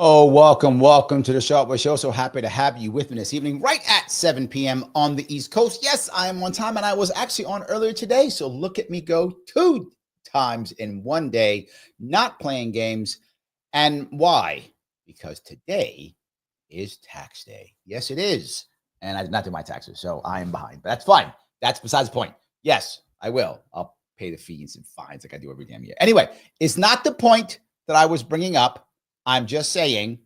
Oh, welcome to the Sharpe Show. So happy to have you with me this evening, right at 7 p.m. on the East Coast. Yes, I am on time, and I was actually on earlier today. So look at me go 2 times in one day, not playing games. And why? Because today is tax day. Yes, it is. And I did not do my taxes, so I am behind. But that's fine. That's besides the point. Yes, I will. I'll pay the fees and fines like I do every damn year. Anyway, it's not the point that I was bringing up. I'm just saying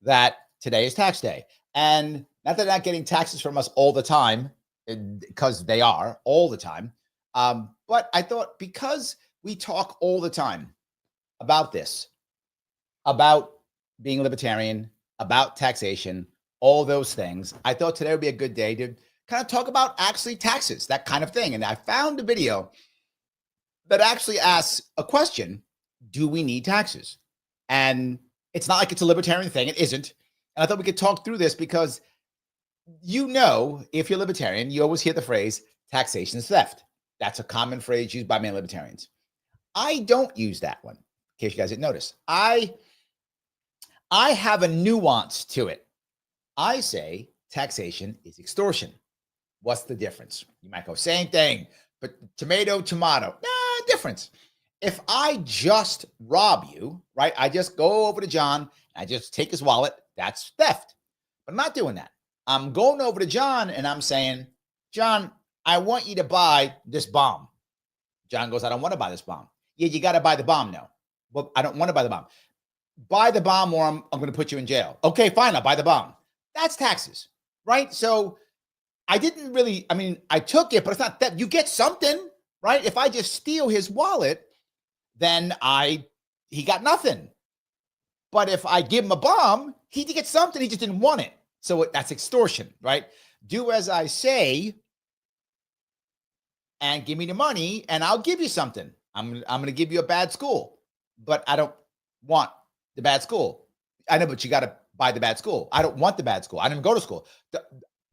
that today is tax day. And not that they're not getting taxes from us all the time, because they are all the time. But I thought because we talk all the time about this, about being libertarian, about taxation, all those things, I thought today would be a good day to kind of talk about actually taxes, that kind of thing. And I found a video that actually asks a question: do we need taxes? And it's not like it's a libertarian thing. It isn't. And I thought we could talk through this because, if you're libertarian, you always hear the phrase taxation is theft. That's a common phrase used by many libertarians. I don't use that one, in case you guys didn't notice. I have a nuance to it. I say taxation is extortion. What's the difference? You might go, same thing, but tomato. Nah, difference. If I just rob you, right? I just go over to John and I just take his wallet. That's theft. But I'm not doing that. I'm going over to John and I'm saying, John, I want you to buy this bomb. John goes, I don't want to buy this bomb. Yeah, you got to buy the bomb now. Well, I don't want to buy the bomb. Buy the bomb or I'm going to put you in jail. Okay, fine. I'll buy the bomb. That's taxes, right? So I took it, but it's not theft. You get something, right? If I just steal his wallet, then he got nothing. But if I give him a bomb, he did get something. He just didn't want it. So that's extortion, right? Do as I say and give me the money and I'll give you something. I'm going to give you a bad school, but I don't want the bad school. I know, but you got to buy the bad school. I don't want the bad school. I didn't go to school.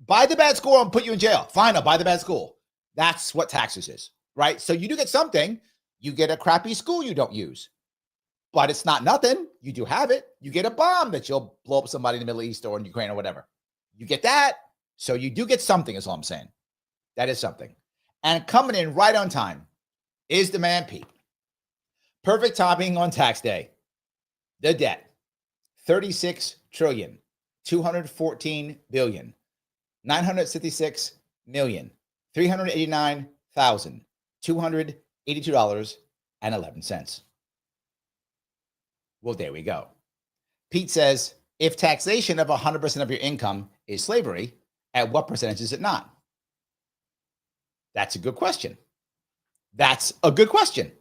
Buy the bad school and put you in jail. Fine, I'll buy the bad school. That's what taxes is, right? So you do get something. You get a crappy school you don't use, but it's not nothing. You do have it. You get a bomb that you'll blow up somebody in the Middle East or in Ukraine or whatever. You get that. So you do get something is all I'm saying. That is something. And coming in right on time is the man Pete. Perfect timing on tax day. The debt, 36 trillion, 214 billion, 966 million, 389,282.11. Well, there we go. Pete says, if taxation of 100% of your income is slavery, at what percentage is it not? That's a good question. That's a good question.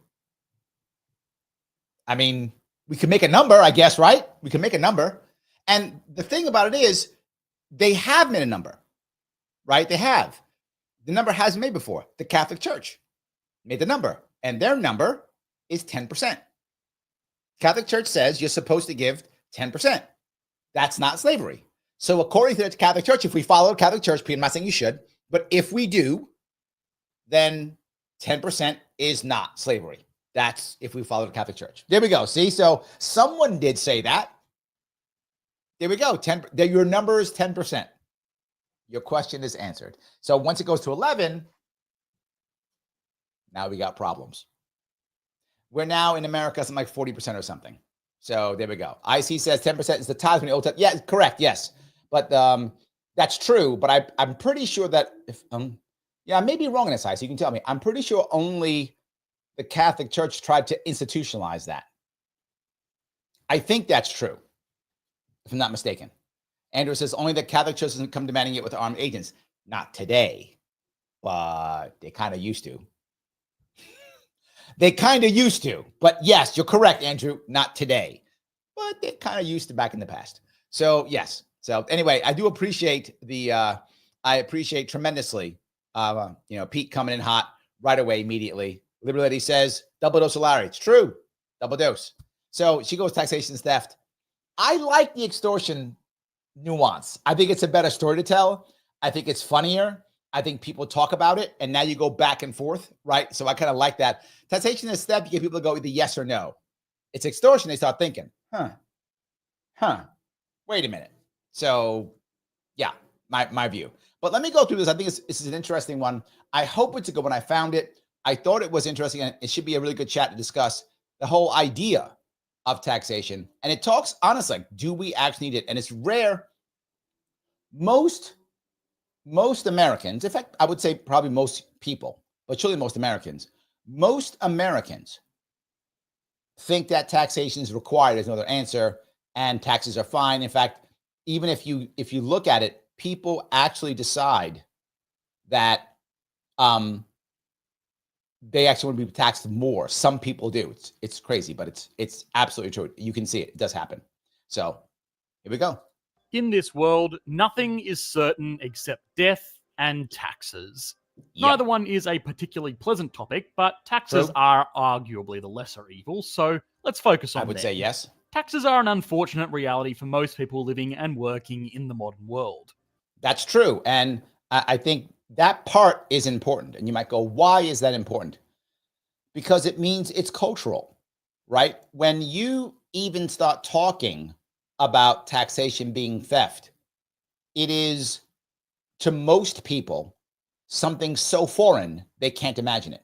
I mean, we can make a number, I guess, right? We can make a number. And the thing about it is, they have made a number, right? They have. The number hasn't made before. The Catholic Church made the number, and their number is 10%. Catholic Church says you're supposed to give 10%. That's not slavery. So according to the Catholic Church, if we follow Catholic Church, Pete, I'm not saying you should, but if we do, then 10% is not slavery. That's if we follow the Catholic Church. There we go. See, so someone did say that. There we go. Your number is 10%. Your question is answered. So once it goes to 11, now we got problems. We're now in America, something like 40% or something. So there we go. IC says 10% is the tithe from the Old Testament. Yeah, correct. Yes. But that's true. But I'm pretty sure that if, I may be wrong in this, IC. You can tell me. I'm pretty sure only the Catholic Church tried to institutionalize that. I think that's true, if I'm not mistaken. Andrew says only the Catholic Church doesn't come demanding it with armed agents. Not today, but they kind of used to. They kind of used to. But yes, you're correct, Andrew. Not today, but they kind of used to back in the past. So yes. So anyway, I do appreciate I appreciate tremendously, Pete coming in hot right away, immediately. Liberty Lady says, double dose of Larry. It's true. Double dose. So she goes taxation is theft. I like the extortion nuance. I think it's a better story to tell. I think it's funnier. I think people talk about it, and now you go back and forth, right? So I kind of like that. Taxation is theft. You get people to go either yes or no. It's extortion. They start thinking, wait a minute. So yeah, my view. But let me go through this. I think this is an interesting one. I hope it's a good one. I found it. I thought it was interesting, and it should be a really good chat to discuss the whole idea of taxation. And it talks, honestly, do we actually need it? And it's rare. Most Americans, in fact, I would say probably most people, but surely most Americans think that taxation is required. There's no other answer, and taxes are fine. In fact, even if you look at it, people actually decide that they actually want to be taxed more. Some people do. It's crazy, but it's absolutely true. You can see it. It does happen. So here we go. In this world, nothing is certain except death and taxes. Yep. Neither one is a particularly pleasant topic, but taxes are arguably the lesser evil, so let's focus on them. I would say yes. Taxes are an unfortunate reality for most people living and working in the modern world. That's true. And I think that part is important. And you might go, why is that important? Because it means it's cultural, right? When you even start talking about taxation being theft, it is, to most people, something so foreign, they can't imagine it.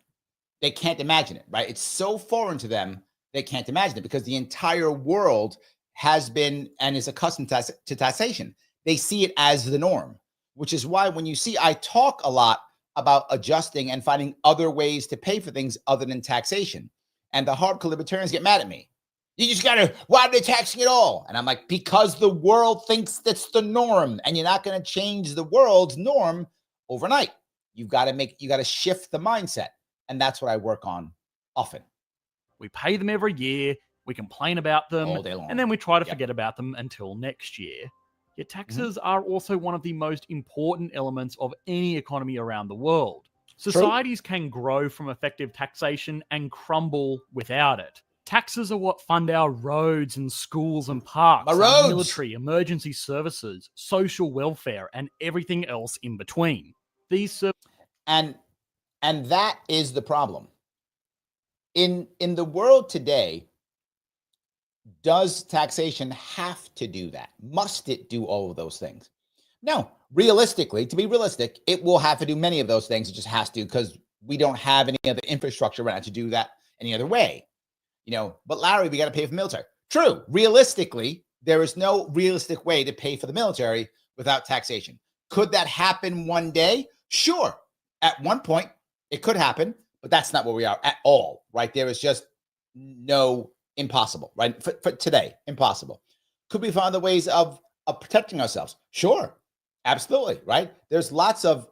They can't imagine it, right? It's so foreign to them, they can't imagine it because the entire world has been and is accustomed to taxation. They see it as the norm, which is why when you see, I talk a lot about adjusting and finding other ways to pay for things other than taxation. And the hardcore libertarians get mad at me. You just got to, why are they taxing it all? And I'm like, because the world thinks that's the norm, and you're not going to change the world's norm overnight. You got to shift the mindset. And that's what I work on often. We pay them every year, we complain about them, all day long, and then we try to forget about them until next year. Yet taxes are also one of the most important elements of any economy around the world. Societies can grow from effective taxation and crumble without it. Taxes are what fund our roads and schools and parks, our military, emergency services, social welfare, and everything else in between. And that is the problem. In the world today, does taxation have to do that? Must it do all of those things? No. Realistically, to be realistic, it will have to do many of those things. It just has to, because we don't have any other infrastructure around to do that any other way. But Larry, we got to pay for the military. True. Realistically, there is no realistic way to pay for the military without taxation. Could that happen one day? Sure. At one point, it could happen, but that's not where we are at all, right? There is just no impossible, right? For today, impossible. Could we find other ways of protecting ourselves? Sure. Absolutely, right? There's lots of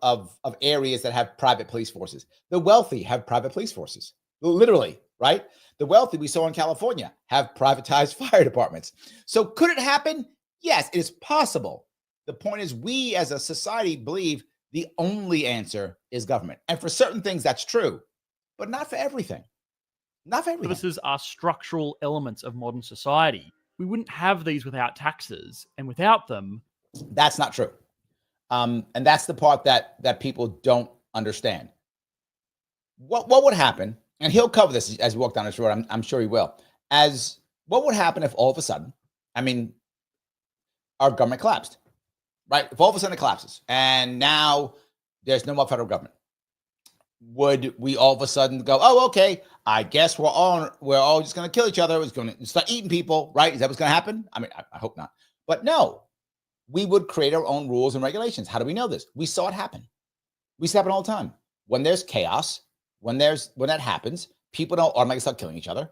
areas that have private police forces. The wealthy have private police forces, literally, right? The wealthy we saw in California have privatized fire departments. So could it happen? Yes, it is possible. The point is, we as a society believe the only answer is government. And for certain things, that's true, but not for everything. Not for everything. Services are structural elements of modern society. We wouldn't have these without taxes, and without them... That's not true. And that's the part that people don't understand. What would happen, and he'll cover this as we walk down this road, I'm sure he will, as what would happen if all of a sudden, our government collapsed, right? If all of a sudden it collapses, and now there's no more federal government, would we all of a sudden go, oh, okay, I guess we're all just going to kill each other. It's going to start eating people, right? Is that what's going to happen? I hope not. But no, we would create our own rules and regulations. How do we know this? We saw it happen. We see it happen all the time. When there's chaos, when that happens, people don't automatically start killing each other.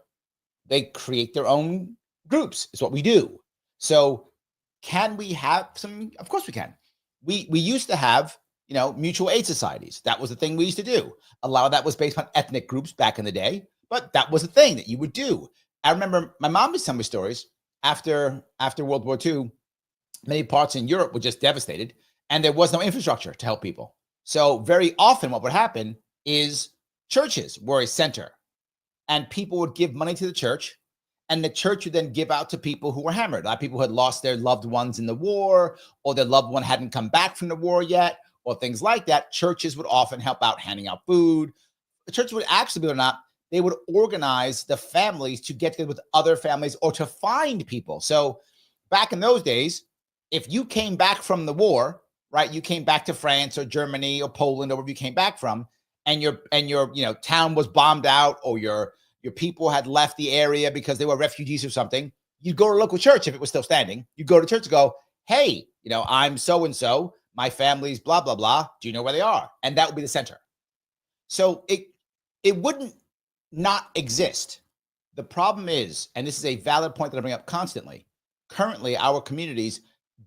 They create their own groups. It's what we do. So can we have some? Of course we can. We used to have, mutual aid societies. That was the thing we used to do. A lot of that was based on ethnic groups back in the day, but that was a thing that you would do. I remember my mom was telling me stories after World War II. Many parts in Europe were just devastated, and there was no infrastructure to help people. So very often what would happen is churches were a center, and people would give money to the church, and the church would then give out to people who were hammered. A lot of people who had lost their loved ones in the war, or their loved one hadn't come back from the war yet, or things like that. Churches would often help out handing out food. The church would actually, believe it or not, they would organize the families to get together with other families or to find people. So back in those days, if you came back from the war, right, you came back to France or Germany or Poland or wherever you came back from, and your town was bombed out, or your people had left the area because they were refugees or something, you'd go to a local church if it was still standing. You'd go to church and go, hey, I'm so-and-so, my family's blah, blah, blah. Do you know where they are? And that would be the center. So it wouldn't not exist. The problem is, and this is a valid point that I bring up constantly, currently our communities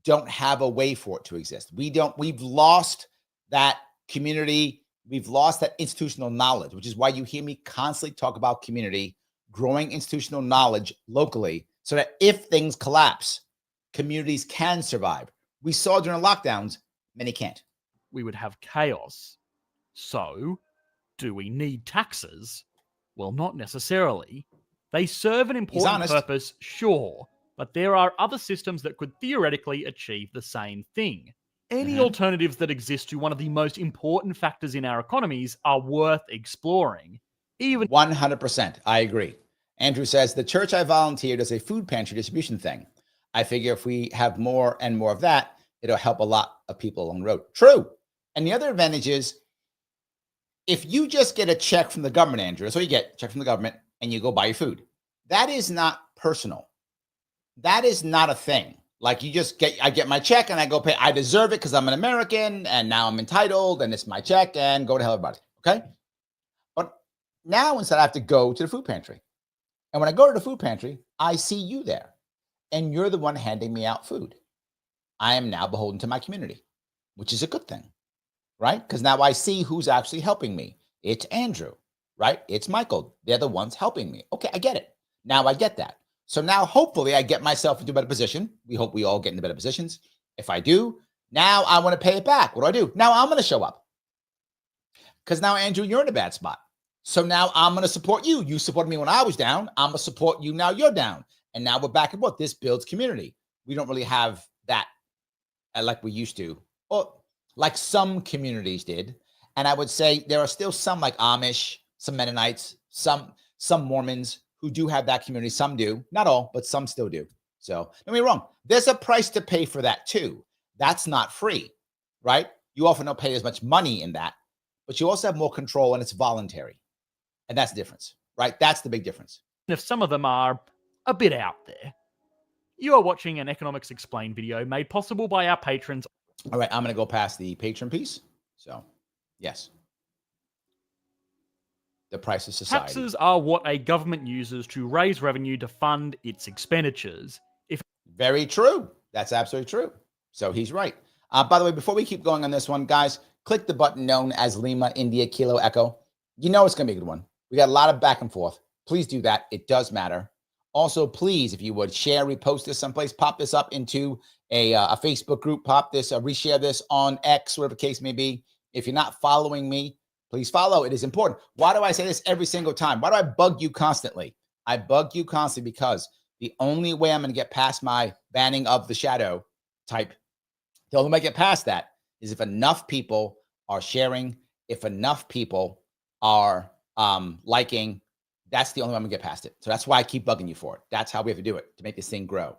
don't have a way for it to exist. We've lost that community. We've lost that institutional knowledge, which is why you hear me constantly talk about community, growing institutional knowledge locally, so that if things collapse, communities can survive. We saw during lockdowns, many can't. We would have chaos. So, do we need taxes? Well, not necessarily. They serve an important purpose, sure, but there are other systems that could theoretically achieve the same thing. Any alternatives that exist to one of the most important factors in our economies are worth exploring. Even 100%, I agree. Andrew says, the church I volunteered as a food pantry distribution thing. I figure if we have more and more of that, it'll help a lot of people along the road. True. And the other advantage is, if you just get a check from the government, Andrew, so you get a check from the government and you go buy your food, that is not personal. That is not a thing. Like I get my check and I go pay. I deserve it because I'm an American and now I'm entitled and it's my check and go to hell, everybody. Okay. But now instead I have to go to the food pantry. And when I go to the food pantry, I see you there and you're the one handing me out food. I am now beholden to my community, which is a good thing, right? Because now I see who's actually helping me. It's Andrew, right? It's Michael. They're the ones helping me. Okay, I get it. Now I get that. So now hopefully I get myself into a better position. We hope we all get into better positions. If I do, now I want to pay it back. What do? Now I'm going to show up. Because now, Andrew, you're in a bad spot. So now I'm going to support you. You supported me when I was down. I'm going to support you now you're down. And now we're back and forth. This builds community. We don't really have that like we used to, or like some communities did. And I would say there are still some like Amish, some Mennonites, some Mormons who do have that community. Some do, not all, but some still do. So don't get me wrong. There's a price to pay for that too. That's not free, right? You often don't pay as much money in that, but you also have more control and it's voluntary. And that's the difference, right? That's the big difference. If some of them are a bit out there. You are watching an Economics Explained video made possible by our patrons. All right, I'm going to go past the patron piece. So, yes. The price of society. Taxes are what a government uses to raise revenue to fund its expenditures. Very true. That's absolutely true. So he's right. By the way, before we keep going on this one, guys, click the button known as Lima, India, Kilo, Echo. You know it's going to be a good one. We got a lot of back and forth. Please do that. It does matter. Also, please, if you would, share, repost this someplace, pop this up into a Facebook group, pop this, reshare this on X, whatever the case may be. If you're not following me, please follow. It is important. Why do I say this every single time? Why do I bug you constantly? I bug you constantly because the only way I'm going to get past my banning of the shadow type, the only way I get past that is if enough people are sharing, if enough people are liking. That's the only way I'm going to get past it. So that's why I keep bugging you for it. That's how we have to do it to make this thing grow.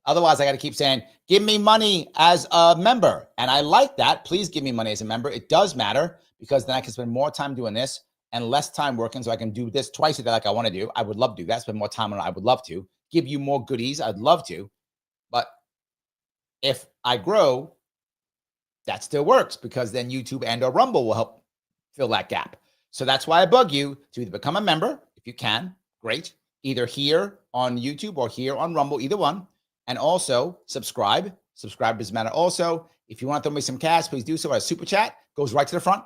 Otherwise, I got to keep saying, give me money as a member. And I like that. Please give me money as a member. It does matter because then I can spend more time doing this and less time working so I can do this twice a day like I want to do. I would love to do that. Spend more time on it. I would love to. Give you more goodies. I'd love to. But if I grow, that still works because then YouTube and or Rumble will help fill that gap. So that's why I bug you to either become a member, if you can, great, either here on YouTube or here on Rumble, either one. And also subscribe. Subscribe doesn't matter. Also, if you want to throw me some cash, please do so. Our super chat goes right to the front.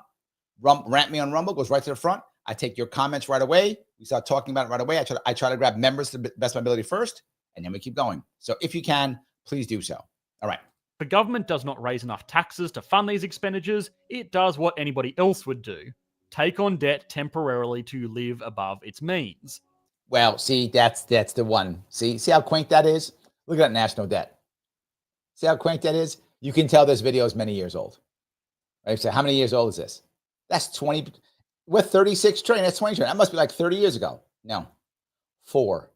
Rant me on Rumble goes right to the front. I take your comments right away. We start talking about it right away. I try to grab members to the best of my ability first, and then we keep going. So if you can, please do so. All right. If the government does not raise enough taxes to fund these expenditures, it does what anybody else would do. take on debt temporarily to live above its means. Well, see, that's the one. See how quaint that is? Look at that national debt. See how quaint that is? You can tell this video is many years old. Right? So how many years old is this? That's 20. With 36 trillion, that's 20 trillion. That must be like 30 years ago. No, 4.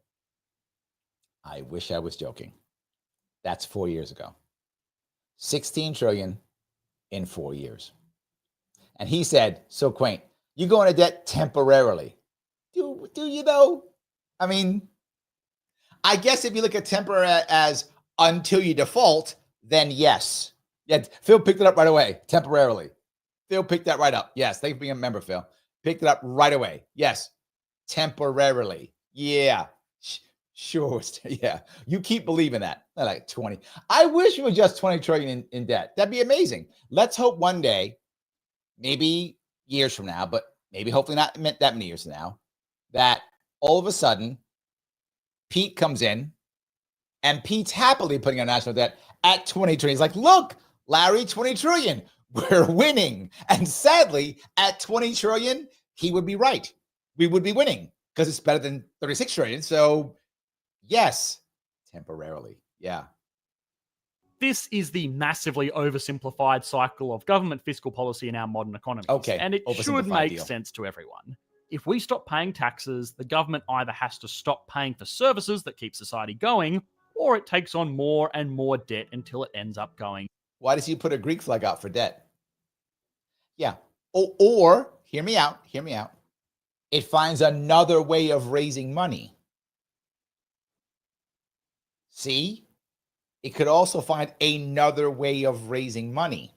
I wish I was joking. That's 4 years ago. 16 trillion in 4 years. And he said, so quaint, you go into debt temporarily. Do you though? I mean, I guess if you look at temporary as until you default, then yes. Yeah, Phil picked it up right away, temporarily. Phil picked that right up. Yes, thanks for being a member, Phil. Picked it up right away. Yes, temporarily. Yeah, sure. Yeah, you keep believing that. I like 20. I wish we were just 20 trillion in debt. That'd be amazing. Let's hope one day, maybe years from now, but maybe hopefully not that many years from now, that all of a sudden Pete comes in and Pete's happily putting on national debt at 20 trillion. He's like, look, Larry, 20 trillion. We're winning. And sadly, at 20 trillion, he would be right. We would be winning because it's better than 36 trillion. So yes, temporarily. Yeah. This is the massively oversimplified cycle of government fiscal policy in our modern economy. Okay. And it should make sense to everyone. If we stop paying taxes, the government either has to stop paying for services that keep society going, or it takes on more and more debt until it ends up going. Why does he put a Greek flag out for debt? Yeah. Or hear me out. It finds another way of raising money. See? It could also find another way of raising money.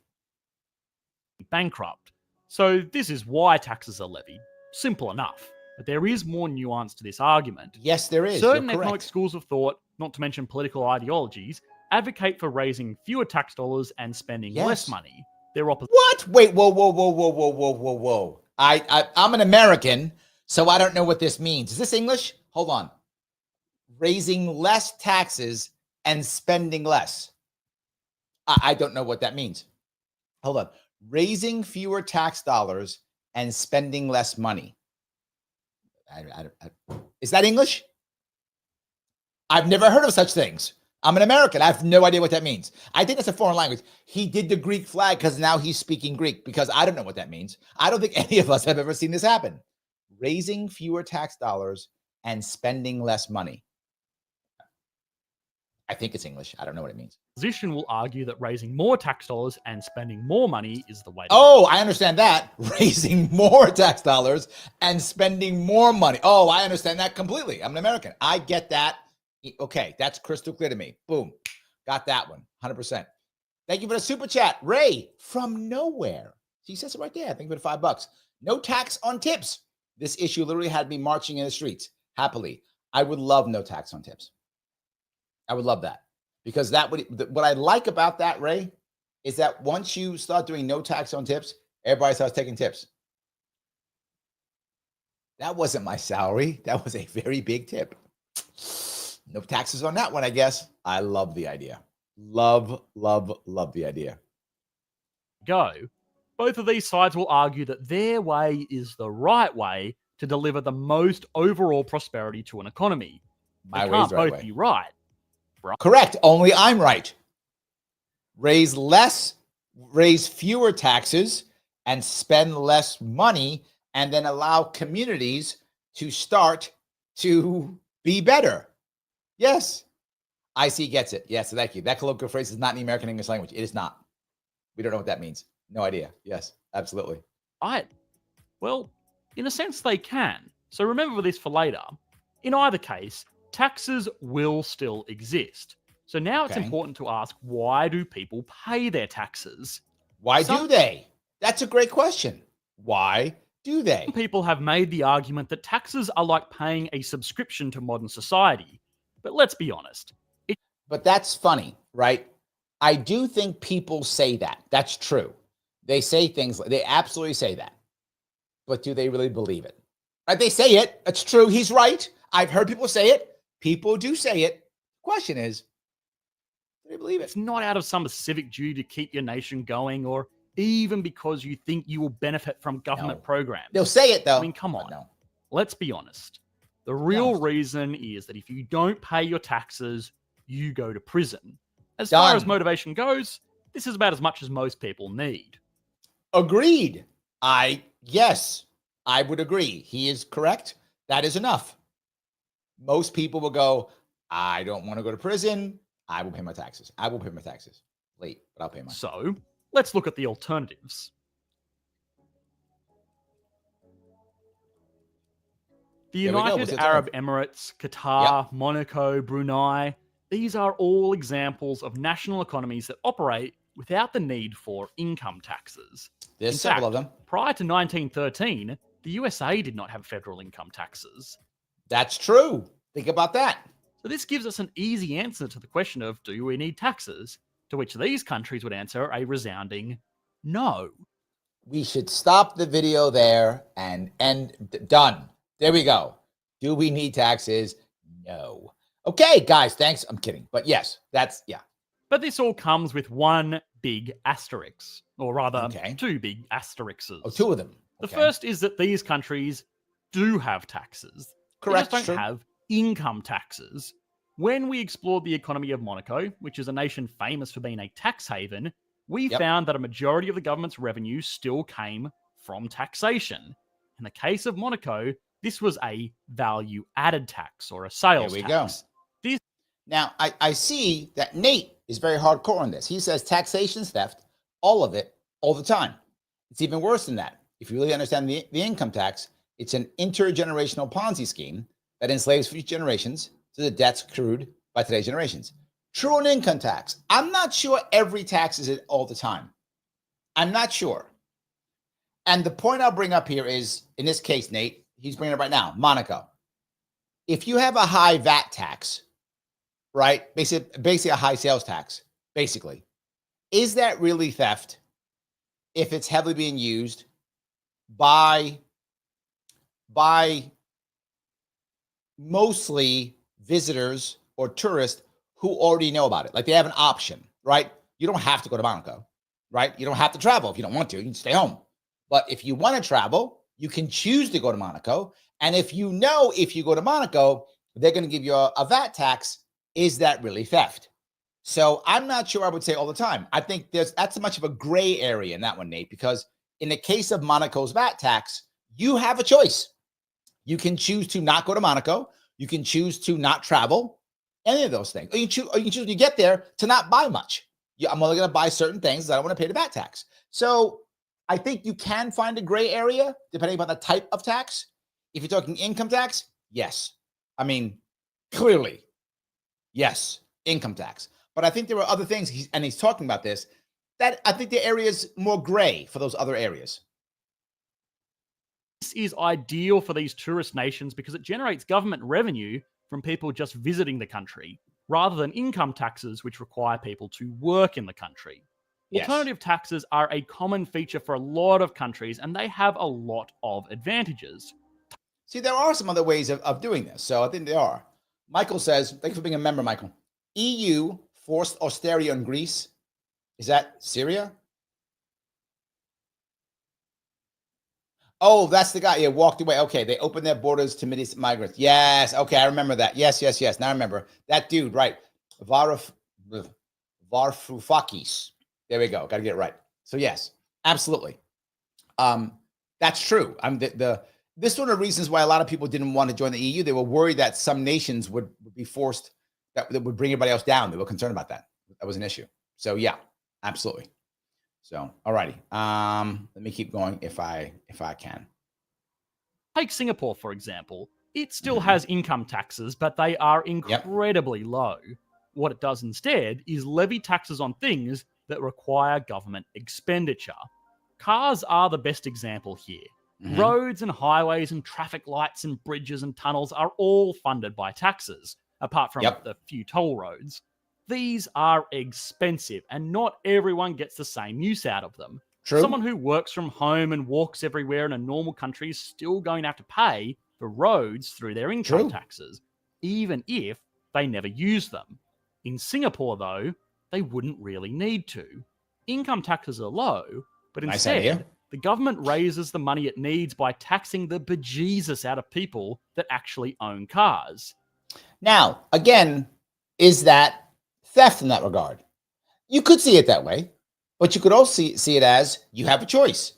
Bankrupt. So this is why taxes are levied. Simple enough. But there is more nuance to this argument. Yes, there is. Certain economic schools of thought, not to mention political ideologies, advocate for raising fewer tax dollars and spending less money. They're opposite. What? Wait, whoa. I'm an American, so I don't know what this means. Is this English? Hold on. Raising less taxes and spending less. I don't know what that means. Hold on. Raising fewer tax dollars and spending less money. Is that English? I've never heard of such things. I'm an American. I have no idea what that means. I think it's a foreign language. He did the Greek flag because now he's speaking Greek, because I don't know what that means. I don't think any of us have ever seen this happen. Raising fewer tax dollars and spending less money. I think it's English. I don't know what it means. Opposition will argue that raising more tax dollars and spending more money is the way to go. I understand that. Raising more tax dollars and spending more money. Oh, I understand that completely. I'm an American. I get that. Okay, that's crystal clear to me. Boom. Got that one. 100%. Thank you for the super chat. Ray from nowhere. He says it right there. Thank you for the $5. No tax on tips. This issue literally had me marching in the streets happily. I would love no tax on tips. I would love that, because that would, what I like about that, Ray, is that once you start doing no tax on tips, everybody starts taking tips. That wasn't my salary. That was a very big tip. No taxes on that one, I guess. I love the idea. Love the idea. Both of these sides will argue that their way is the right way to deliver the most overall prosperity to an economy. My they way is can't the right both way. be right. Correct. Only I'm right. Raise fewer taxes and spend less money, and then allow communities to start to be better. Yes. I see gets it. Yes, thank you. That colloquial phrase is not in the American English language. It is not. We don't know what that means. No idea. Yes, absolutely. Well, in a sense, they can. So remember this for later. In either case, taxes will still exist. So now it's important to ask, why do people pay their taxes? Why do they? That's a great question. Why do they? Some people have made the argument that taxes are like paying a subscription to modern society. But let's be honest. But that's funny, right? I do think people say that. That's true. They say things, they absolutely say that. But do they really believe it? Right? They say it. It's true. He's right. I've heard people say it. People do say it. Question is, do they believe it? It's not out of some civic duty to keep your nation going or even because you think you will benefit from government No. programs. They'll say it though. I mean, come on. No. Let's be honest. The real reason is that if you don't pay your taxes, you go to prison. As far as motivation goes, this is about as much as most people need. Agreed. Yes, I would agree. He is correct. That is enough. Most people will go, I don't want to go to prison. I will pay my taxes. I will pay my taxes. Late, but I'll pay mine. So let's look at the alternatives. The United Arab Emirates, Qatar, Monaco, Brunei, these are all examples of national economies that operate without the need for income taxes. There's several of them. Prior to 1913, the USA did not have federal income taxes. That's true. Think about that. So this gives us an easy answer to the question of, do we need taxes? To which these countries would answer a resounding no. We should stop the video there and done. There we go. Do we need taxes? No. Okay, guys, thanks. I'm kidding. But yes, yeah. But this all comes with one big asterisk, or rather, two big asterisks. Oh, two of them. The first is that these countries do have taxes. Correct. They just don't have income taxes. When we explored the economy of Monaco, which is a nation famous for being a tax haven, we found that a majority of the government's revenue still came from taxation. In the case of Monaco, this was a value-added tax or a sales tax. Go. Now, I see that Nate is very hardcore on this. He says taxation is theft, all of it, all the time. It's even worse than that. If you really understand the income tax, it's an intergenerational Ponzi scheme that enslaves future generations to the debts accrued by today's generations. True on income tax. I'm not sure every tax is it all the time. I'm not sure. And the point I'll bring up here is, in this case, Nate, he's bringing it up right now, Monaco. If you have a high VAT tax, right, basically a high sales tax, basically, is that really theft if it's heavily being used by mostly visitors or tourists who already know about it? Like they have an option, right? You don't have to go to Monaco, right? You don't have to travel if you don't want to. You can stay home. But if you want to travel, you can choose to go to Monaco. And if you know if you go to Monaco, they're going to give you a VAT tax, is that really theft? So I'm not sure I would say all the time. I think that's much of a gray area in that one, Nate, because in the case of Monaco's VAT tax, you have a choice. You can choose to not go to Monaco. You can choose to not travel, any of those things. Or you can choose when you get there to not buy much. I'm only going to buy certain things that I don't want to pay the VAT tax. So I think you can find a gray area depending upon the type of tax. If you're talking income tax, yes. I mean, clearly, yes, income tax. But I think there are other things, he's talking about this, that I think the area is more gray for those other areas. This is ideal for these tourist nations because it generates government revenue from people just visiting the country, rather than income taxes, which require people to work in the country. Yes. Alternative taxes are a common feature for a lot of countries, and they have a lot of advantages. See, there are some other ways of doing this, so I think there are. Michael says, thank you for being a member, Michael. EU forced austerity on Greece. Is that Syria? Oh, that's the guy. Yeah, walked away. Okay, they opened their borders to Middle East migrants. Yes. Okay, I remember that. Yes. Now I remember that dude. Right, Varoufakis. There we go. Got to get it right. So yes, absolutely. That's true. This is one of the reasons why a lot of people didn't want to join the EU. They were worried that some nations would be forced that would bring everybody else down. They were concerned about that. That was an issue. So yeah, absolutely. So, all righty. Let me keep going if I can. Take Singapore, for example. It still has income taxes, but they are incredibly low. What it does instead is levy taxes on things that require government expenditure. Cars are the best example here. Roads and highways and traffic lights and bridges and tunnels are all funded by taxes, apart from the few toll roads. These are expensive, and not everyone gets the same use out of them. True. Someone who works from home and walks everywhere in a normal country is still going to have to pay for roads through their income taxes, even if they never use them. In Singapore, though, they wouldn't really need to. Income taxes are low, But Nice instead, idea. the government raises the money it needs by taxing the bejesus out of people that actually own cars. Now, again, is that theft in that regard? You could see it that way, but you could also see it as you have a choice.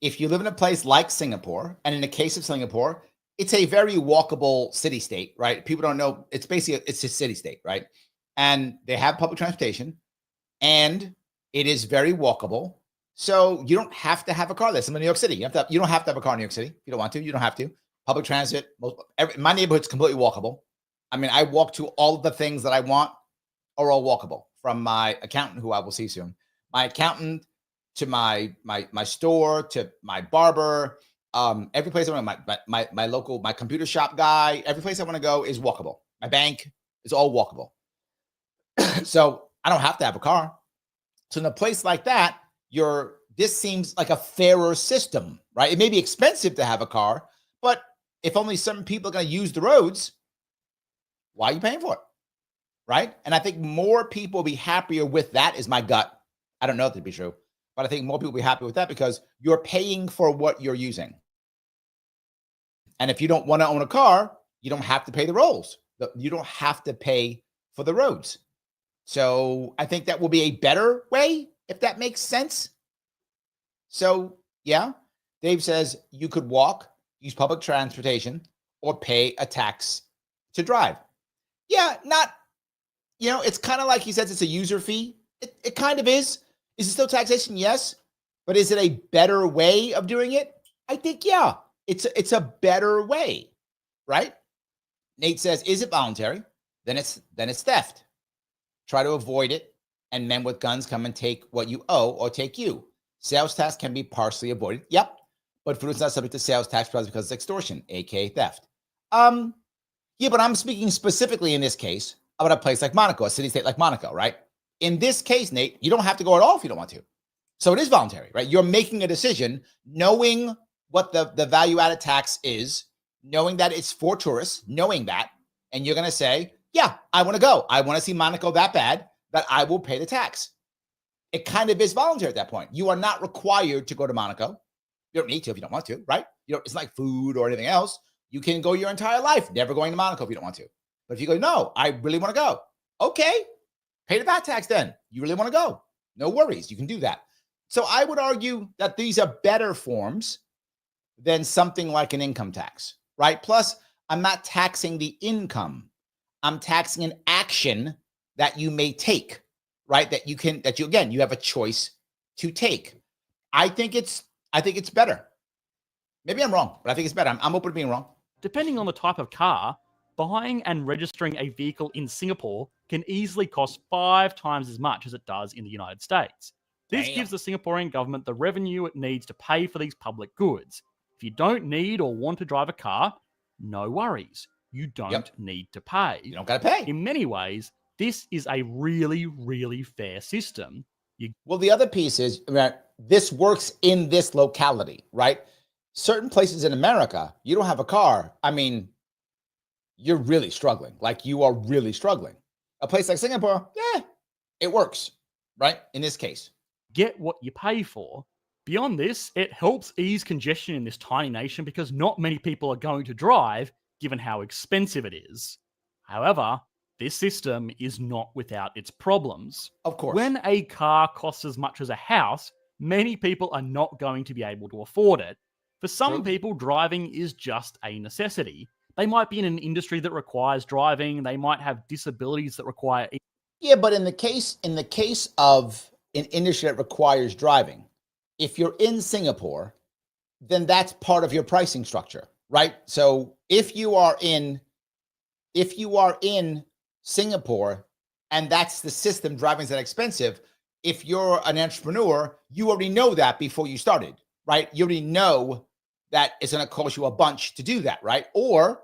If you live in a place like Singapore, and in the case of Singapore, it's a very walkable city state, right? People don't know. It's basically, it's a city state, right? And they have public transportation, and it is very walkable. So you don't have to have a car. There's some in New York City. You don't have to have a car in New York City. If you don't want to, you don't have to. Public transit, my neighborhood's completely walkable. I mean, I walk to all of the things that I want are all walkable, from my accountant, who I will see soon, my accountant, to my store, to my barber, every place I want, my local, my computer shop guy, every place I want to go is walkable. My bank is all walkable. So I don't have to have a car. So in a place like that, this seems like a fairer system, right? It may be expensive to have a car, but if only certain people are going to use the roads, why are you paying for it? Right? And I think more people will be happier with that, is my gut. I don't know if to be true, but I think more people will be happy with that because you're paying for what you're using. And if you don't want to own a car, you don't have to pay the rolls. You don't have to pay for the roads. So I think that will be a better way, if that makes sense. So yeah, Dave says you could walk, use public transportation, or pay a tax to drive. Yeah, it's kind of like he says, it's a user fee. It kind of is. Is it still taxation? Yes. But is it a better way of doing it? I think, yeah, it's a better way, right? Nate says, is it voluntary? Then it's theft. Try to avoid it, and men with guns come and take what you owe or take you. Sales tax can be partially avoided. Yep. But food is not subject to sales tax because it's extortion, aka theft. Yeah, but I'm speaking specifically in this case about a place like Monaco, a city state like Monaco, right? In this case, Nate, you don't have to go at all if you don't want to. So it is voluntary, right? You're making a decision knowing what the value-added tax is, knowing that it's for tourists, knowing that, and you're going to say, yeah, I want to go. I want to see Monaco that bad that I will pay the tax. It kind of is voluntary at that point. You are not required to go to Monaco. You don't need to if you don't want to, right? It's like food or anything else. You can go your entire life never going to Monaco if you don't want to. But if you go, no, I really want to go. Okay, pay the VAT tax then. You really want to go. No worries. You can do that. So I would argue that these are better forms than something like an income tax, right? Plus, I'm not taxing the income. I'm taxing an action that you may take, right? You have a choice to take. I think it's better. Maybe I'm wrong, but I think it's better. I'm open to being wrong. Depending on the type of car, buying and registering a vehicle in Singapore can easily cost 5 times as much as it does in the United States. This gives the Singaporean government the revenue it needs to pay for these public goods. If you don't need or want to drive a car, no worries. You don't need to pay. You don't got to pay. In many ways, this is a really, really fair system. Well, the other piece is this works in this locality, right? Certain places in America, you don't have a car. I mean, you're really struggling. Like, you are really struggling. A place like Singapore, yeah, it works, right? In this case. Get what you pay for. Beyond this, it helps ease congestion in this tiny nation because not many people are going to drive, given how expensive it is. However, this system is not without its problems. Of course. When a car costs as much as a house, many people are not going to be able to afford it. For some people, driving is just a necessity. They might be in an industry that requires driving. They might have disabilities that require. Yeah, but in the case of an industry that requires driving, if you're in Singapore, then that's part of your pricing structure, right? So if you are in Singapore and that's the system, driving is that expensive, if you're an entrepreneur, you already know that before you started, right? You already know that it's going to cost you a bunch to do that, right? Or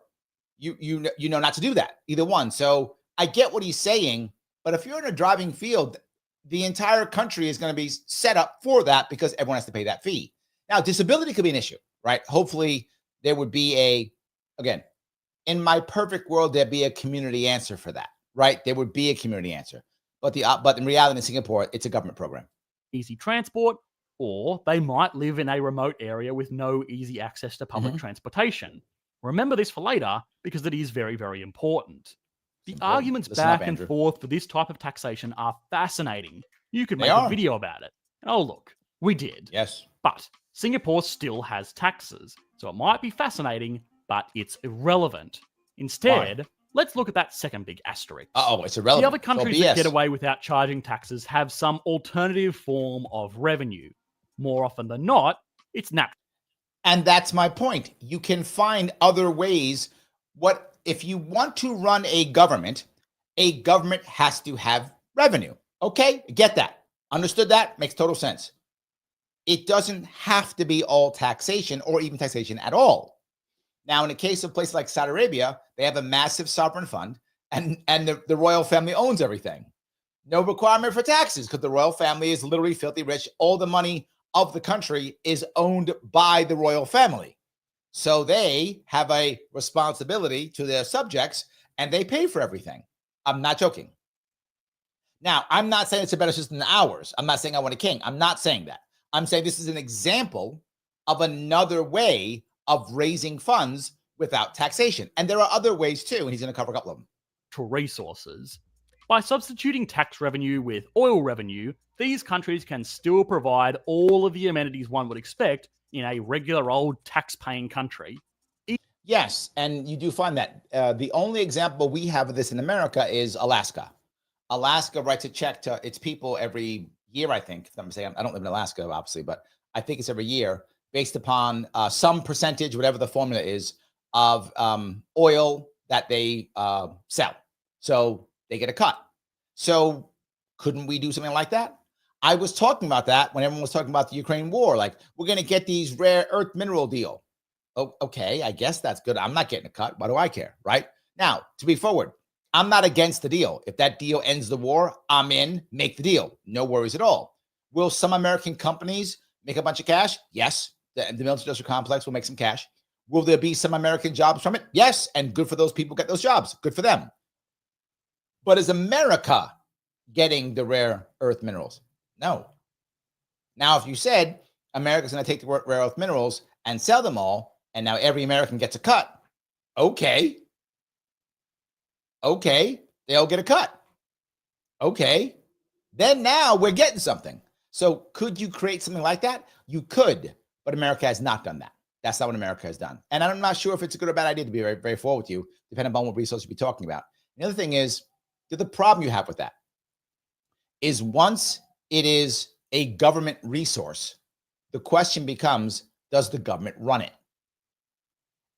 you know not to do that, either one. So I get what he's saying, but if you're in a driving field, the entire country is going to be set up for that because everyone has to pay that fee. Now, disability could be an issue, right? Hopefully there would be again, in my perfect world, there'd be a community answer for that, right? There would be a community answer. But in reality, in Singapore, it's a government program. Easy transport, Or they might live in a remote area with no easy access to public transportation. Remember this for later because it is very, very important. The arguments back and forth for this type of taxation are fascinating. You could make a video about it. And oh, look, we did. Yes. But Singapore still has taxes. So it might be fascinating, but it's irrelevant. Instead, let's look at that second big asterisk. It's irrelevant. The other countries that get away without charging taxes have some alternative form of revenue. More often than not, it's natural. And that's my point. You can find other ways. If you want to run a government has to have revenue. Okay, get that. Understood that? Makes total sense. It doesn't have to be all taxation or even taxation at all. Now, in the case of places like Saudi Arabia, they have a massive sovereign fund and the royal family owns everything. No requirement for taxes because the royal family is literally filthy rich. All the money of the country is owned by the royal family. So they have a responsibility to their subjects and they pay for everything. I'm not joking. Now, I'm not saying it's a better system than ours. I'm not saying I want a king. I'm not saying that. I'm saying this is an example of another way of raising funds without taxation. And there are other ways too, and he's going to cover a couple of them. To resources. By substituting tax revenue with oil revenue, these countries can still provide all of the amenities one would expect in a regular old tax-paying country. Yes, and you do find that. The only example we have of this in America is Alaska. Alaska writes a check to its people every year, I think. If I'm saying, I don't live in Alaska, obviously, but I think it's every year based upon some percentage, whatever the formula is, of oil that they sell. So they get a cut. So couldn't we do something like that? I was talking about that when everyone was talking about the Ukraine war. Like, we're going to get these rare earth mineral deal. Oh, okay, I guess that's good. I'm not getting a cut. Why do I care, right? Now, to be forward, I'm not against the deal. If that deal ends the war, I'm in. Make the deal. No worries at all. Will some American companies make a bunch of cash? Yes. The military-industrial complex will make some cash. Will there be some American jobs from it? Yes. And good for those people who get those jobs. Good for them. But is America getting the rare earth minerals? No. Now, if you said America's going to take the rare earth minerals and sell them all, and now every American gets a cut, okay, they'll get a cut. Okay, then now we're getting something. So could you create something like that? You could, but America has not done that. That's not what America has done. And I'm not sure if it's a good or bad idea, to be very, very forward with you, depending upon what resources you're talking about. The other thing is, the problem you have with that is once it is a government resource, the question becomes, does the government run it?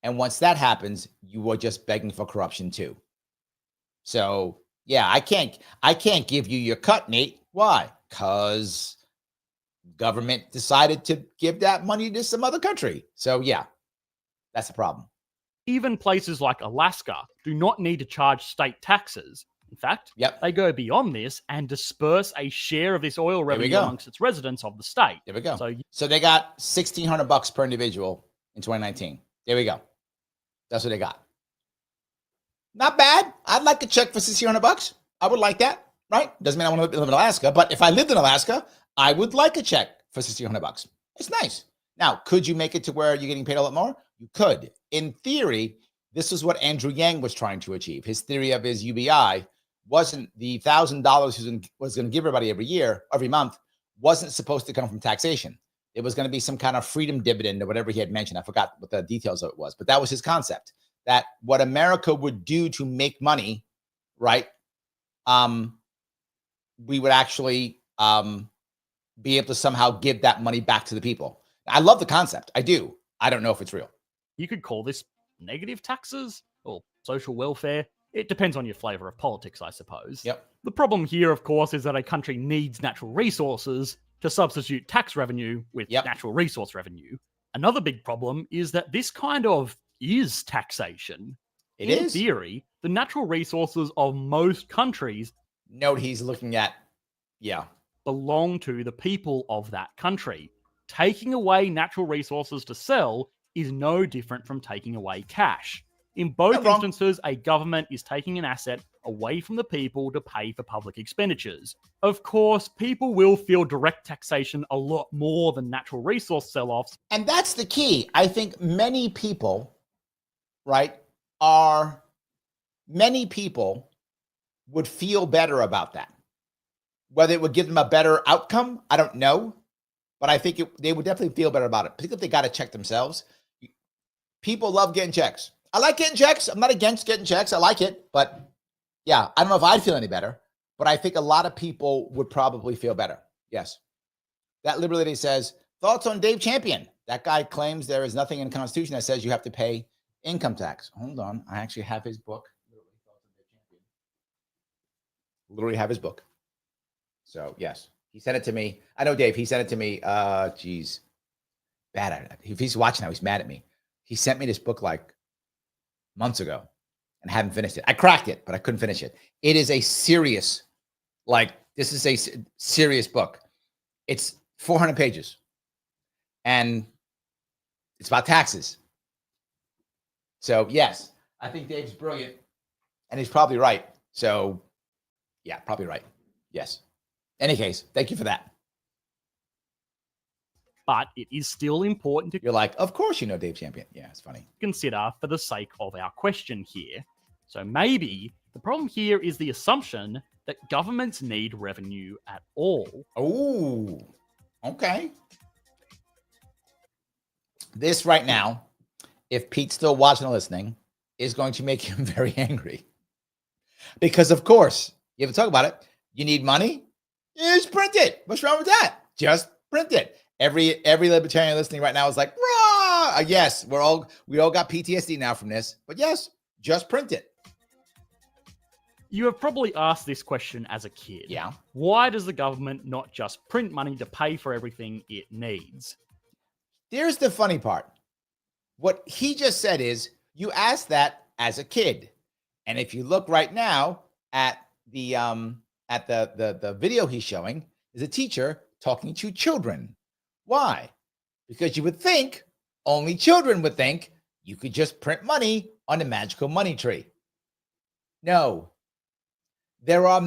And once that happens, you are just begging for corruption too. So yeah, I can't give you your cut, Nate. Why? Because government decided to give that money to some other country. So yeah, that's a problem. Even places like Alaska do not need to charge state taxes. In fact, they go beyond this and disperse a share of this oil revenue amongst its residents of the state. There we go. So they got $1,600 per individual in 2019. There we go. That's what they got. Not bad. I'd like a check for $1,600. I would like that, right? Doesn't mean I want to live in Alaska, but if I lived in Alaska, I would like a check for $1,600. It's nice. Now, could you make it to where you're getting paid a lot more? You could. In theory, this is what Andrew Yang was trying to achieve. His theory of his UBI wasn't the $1,000 he was going to give everybody every month, wasn't supposed to come from taxation. It was going to be some kind of freedom dividend or whatever he had mentioned. I forgot what the details of it was, but that was his concept, that what America would do to make money, right? We would actually be able to somehow give that money back to the people. I love the concept. I do. I don't know if it's real. You could call this negative taxes or social welfare. It depends on your flavor of politics, I suppose. Yep. The problem here, of course, is that a country needs natural resources to substitute tax revenue with natural resource revenue. Another big problem is that this kind of is taxation. In theory, the natural resources of most countries note he's looking at, belong to the people of that country. Taking away natural resources to sell is no different from taking away cash. In both Not wrong. instances, a government is taking an asset away from the people to pay for public expenditures. Of course, people will feel direct taxation a lot more than natural resource sell-offs. And that's the key. I think many people, right, many people would feel better about that. Whether it would give them a better outcome, I don't know. But I think they would definitely feel better about it, particularly if they got to check themselves. People love getting checks. I like getting checks. I'm not against getting checks. I like it. But yeah, I don't know if I'd feel any better. But I think a lot of people would probably feel better. Yes. That Liberal Lady says, thoughts on Dave Champion? That guy claims there is nothing in the Constitution that says you have to pay income tax. Hold on. I actually have his book. Literally have his book. So, yes. He sent it to me. I know, Dave. He sent it to me. Geez. Bad at it. If he's watching now, he's mad at me. He sent me this book like months ago and haven't finished it. I cracked it, but I couldn't finish it. It is a serious, this is a serious book. It's 400 pages. And it's about taxes. So, yes, I think Dave's brilliant. And he's probably right. So, yeah, probably right. Yes. Any case, thank you for that. But it is still important to You're like, of course you know Dave Champion. Yeah, it's funny. consider for the sake of our question here. So maybe the problem here is the assumption that governments need revenue at all. Oh, okay. This right now, if Pete's still watching and listening, is going to make him very angry. Because, of course, you have to talk about it. You need money? Just print it. What's wrong with that? Just print it. Every libertarian listening right now is like, rah! Yes, we all got PTSD now from this. But yes, just print it. You have probably asked this question as a kid. Yeah. Why does the government not just print money to pay for everything it needs? There's the funny part. What he just said is you asked that as a kid. And if you look right now at the video he's showing, is a teacher talking to children. Why? Because you would think, only children would think, you could just print money on a magical money tree. No. There are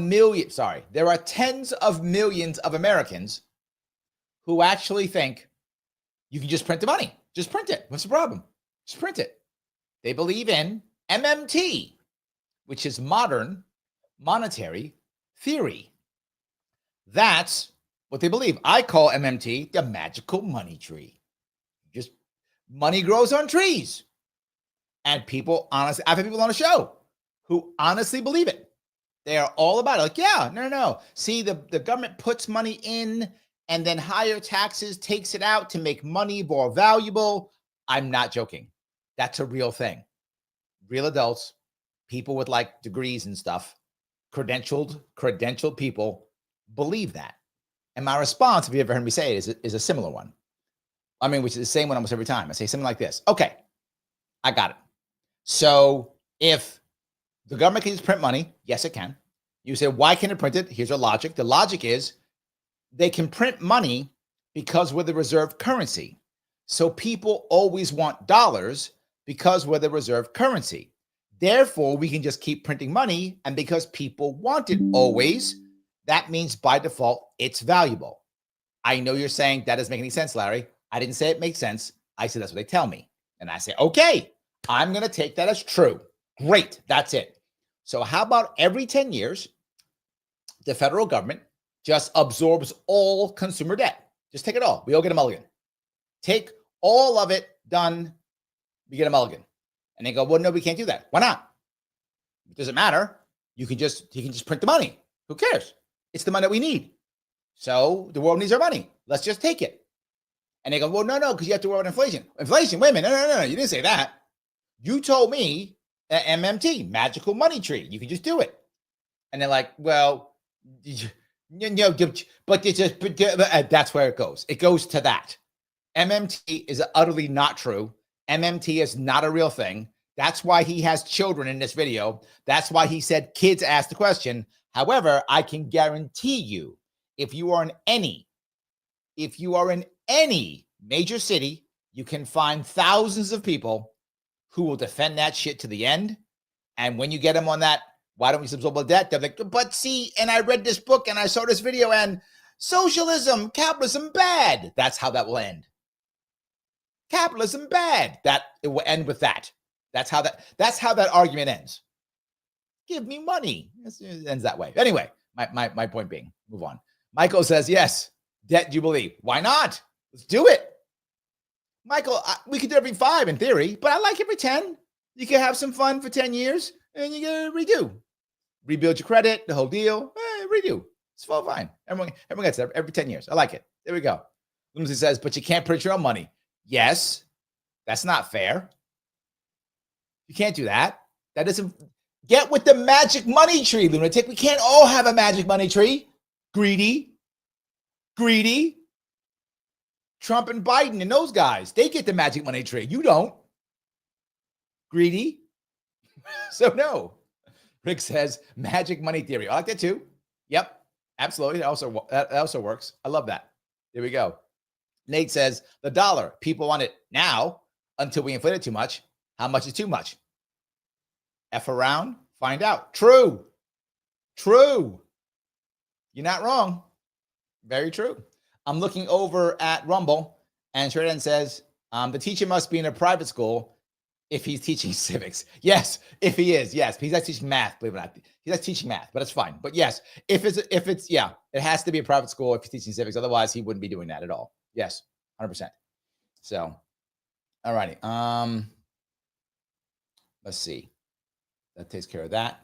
tens of millions of Americans who actually think you can just print the money. Just print it. What's the problem? Just print it. They believe in MMT, which is modern monetary theory. That's what they believe. I call MMT the magical money tree. Just money grows on trees. And people honestly, I've had people on a show who honestly believe it. They are all about it. Like, yeah, no. See, the government puts money in and then higher taxes takes it out to make money more valuable. I'm not joking. That's a real thing. Real adults, people with like degrees and stuff, credentialed people believe that. And my response, if you ever heard me say it, is a similar one. I mean, which is the same one almost every time. I say something like this. Okay, I got it. So if the government can just print money, yes, it can. You say, why can it print it? Here's our logic. The logic is they can print money because we're the reserve currency. So people always want dollars because we're the reserve currency. Therefore, we can just keep printing money. And because people want it always, that means by default, it's valuable. I know you're saying that doesn't make any sense, Larry. I didn't say it makes sense. I said that's what they tell me. And I say, okay, I'm going to take that as true. Great. That's it. So how about every 10 years, the federal government just absorbs all consumer debt? Just take it all. We all get a mulligan. Take all of it, done. We get a mulligan. And they go, well, no, we can't do that. Why not? It doesn't matter. He can just print the money. Who cares? It's the money that we need. So the world needs our money. Let's just take it. And they go, well, no, because you have to worry about inflation. Inflation, wait a minute. No. You didn't say that. You told me that MMT, magical money tree. You can just do it. And they're like, well, no, but it's just, that's where it goes. It goes to that. MMT is utterly not true. MMT is not a real thing. That's why he has children in this video. That's why he said kids ask the question. However, I can guarantee you, if you are in any major city, you can find thousands of people who will defend that shit to the end. And when you get them on that, why don't we absorb the debt? They're like, but see, and I read this book and I saw this video and socialism, capitalism, bad. That's how that will end. Capitalism, bad. That it will end with that. That's how that argument ends. Give me money. It ends that way. Anyway, my point being, move on. Michael says, yes, debt jubilee. Why not? Let's do it. Michael, we could do every 5 in theory, but I like every 10. You can have some fun for 10 years and you get redo. Rebuild your credit, the whole deal. Redo. It's all fine. Everyone gets it every 10 years. I like it. There we go. Lindsay says, but you can't print your own money. Yes, that's not fair. You can't do that. That doesn't get with the magic money tree, lunatic. We can't all have a magic money tree. Greedy. Trump and Biden and those guys, they get the magic money tree. You don't. Greedy. So no. Rick says magic money theory. I like that too. Yep, absolutely. That also works. I love that. There we go. Nate says the dollar. People want it now until we inflate it too much. How much is too much? F around, find out. True. You're not wrong. Very true. I'm looking over at Rumble, and Sheridan says the teacher must be in a private school if he's teaching civics. Yes, if he is. Yes, he's not teaching math. Believe it or not, he's not teaching math, but it's fine. But yes, if it's it has to be a private school if he's teaching civics. Otherwise, he wouldn't be doing that at all. Yes, 100%. So, all righty. Let's see. That takes care of that.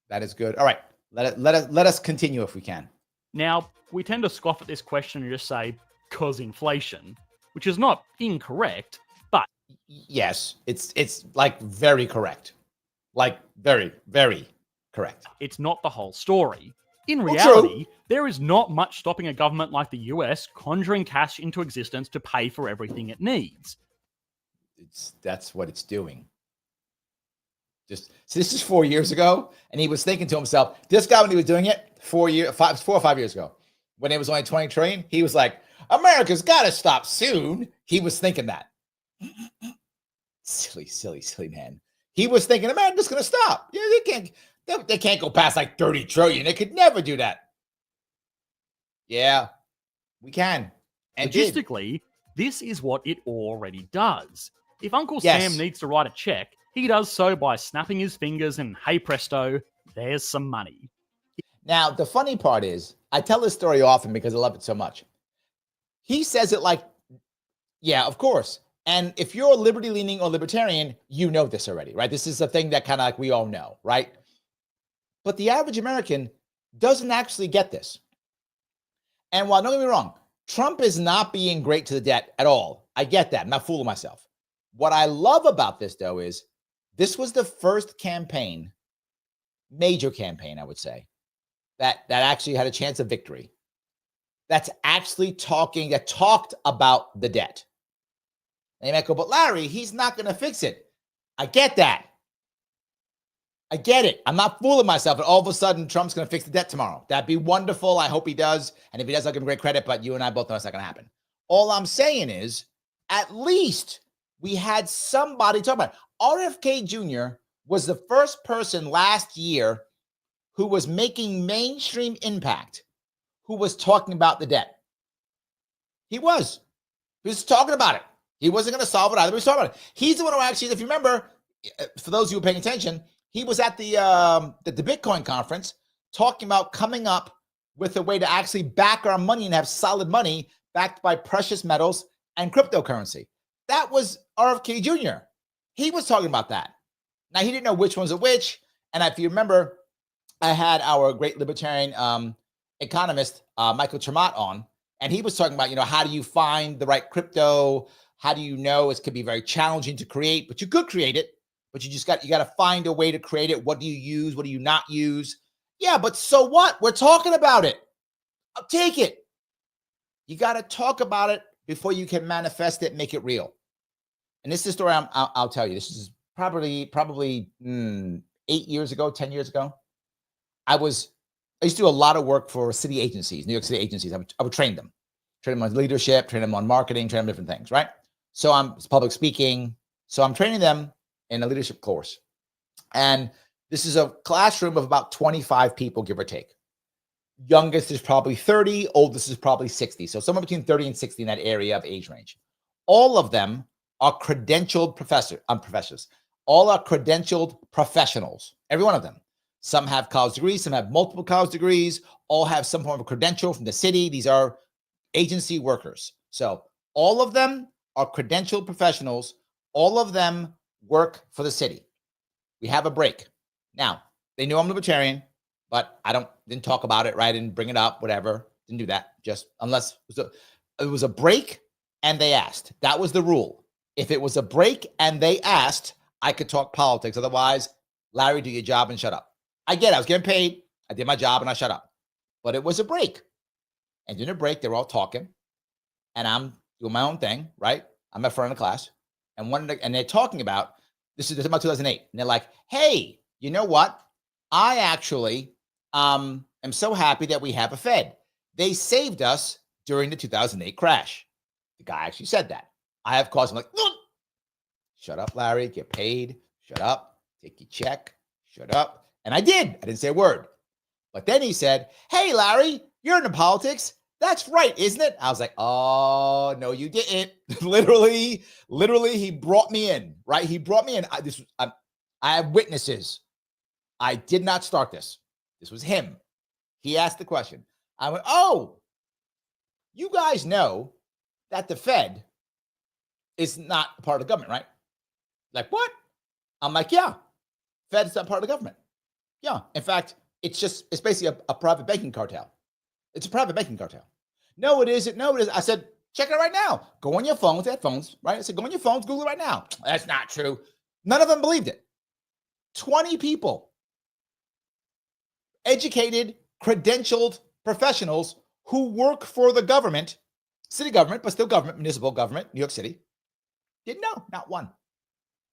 That is good. All right. Let us continue if we can. Now, we tend to scoff at this question and just say, cause inflation, which is not incorrect, but yes, it's like very correct. Like very, very correct. It's not the whole story. In reality, there is not much stopping a government like the US conjuring cash into existence to pay for everything it needs. That's what it's doing. So this is 4 years ago, and he was thinking to himself, this guy, when he was doing it 4 or 5 years ago, when it was only 20 trillion, he was like, America's got to stop soon. He was thinking that. Silly man. He was thinking America's going to stop. Yeah, they can't go past like 30 trillion. They could never do that. Yeah, we can. And logistically, this is what it already does. If Uncle Sam needs to write a check, he does so by snapping his fingers and hey presto, there's some money. Now, the funny part is, I tell this story often because I love it so much. He says it like, yeah, of course. And if you're liberty-leaning or libertarian, you know this already, right? This is a thing that kind of like we all know, right? But the average American doesn't actually get this. And while, don't get me wrong, Trump is not being great to the debt at all. I get that. I'm not fooling myself. What I love about this, though, is this was the first campaign, major campaign, I would say, that actually had a chance of victory. That talked about the debt. And you might go, but Larry, he's not going to fix it. I get that. I get it. I'm not fooling myself. And all of a sudden, Trump's going to fix the debt tomorrow. That'd be wonderful. I hope he does. And if he does, I'll give him great credit. But you and I both know it's not going to happen. All I'm saying is, at least we had somebody talk about it. RFK Jr. was the first person last year who was making mainstream impact, who was talking about the debt. He was talking about it. He wasn't going to solve it either. He was talking about it. He's the one who actually, if you remember, for those of you who are paying attention, he was at the Bitcoin conference talking about coming up with a way to actually back our money and have solid money backed by precious metals and cryptocurrency. That was RFK Jr. He was talking about that. Now, he didn't know which ones are which. And if you remember, I had our great libertarian economist, Michael Chermat, on, and he was talking about, how do you find the right crypto? How do you know? It could be very challenging to create, but you could create it. But you got to find a way to create it. What do you use? What do you not use? Yeah, but so what? We're talking about it. I'll take it. You got to talk about it before you can manifest it, make it real. And this is the story I'll tell you. This is probably 8 years ago, 10 years ago. I used to do a lot of work for city agencies, New York City agencies. I would train them on leadership, train them on marketing, train them different things, right? So I'm public speaking. So I'm training them in a leadership course. And this is a classroom of about 25 people, give or take. Youngest is probably 30, oldest is probably 60. So somewhere between 30 and 60 in that area of age range. All of them are credentialed professors. All are credentialed professionals, every one of them. Some have college degrees, some have multiple college degrees, all have some form of credential from the city. These are agency workers. So all of them are credentialed professionals. All of them work for the city. We have a break. Now, they knew I'm libertarian, but didn't talk about it, right? I didn't bring it up, whatever. Didn't do that. Just unless it was a break and they asked. That was the rule. If it was a break and they asked, I could talk politics. Otherwise, Larry, do your job and shut up. I get it. I was getting paid. I did my job and I shut up. But it was a break. And during a break, they were all talking. And I'm doing my own thing, right? I'm at front of the class. And they're talking about, this is about 2008. And they're like, hey, you know what? I actually am so happy that we have a Fed. They saved us during the 2008 crash. The guy actually said that. I, of course, I'm like, ugh! Shut up, Larry, get paid. Shut up, take your check. Shut up. And I did. I didn't say a word. But then he said, hey, Larry, you're into politics. That's right, isn't it? I was like, oh, no, you didn't. literally, he brought me in, right? He brought me in. I have witnesses. I did not start this. This was him. He asked the question. I went, oh, you guys know that the Fed is not a part of the government, right? Like, what? I'm like, yeah, Fed is not part of the government. Yeah. In fact, it's basically a private banking cartel. It's a private banking cartel. No, it isn't. No, it isn't. I said, check it out right now. Go on your phones. They have phones, right? I said, go on your phones, Google it right now. That's not true. None of them believed it. 20 people, educated, credentialed professionals who work for the government, city government, but still government, municipal government, New York City, didn't know, not one.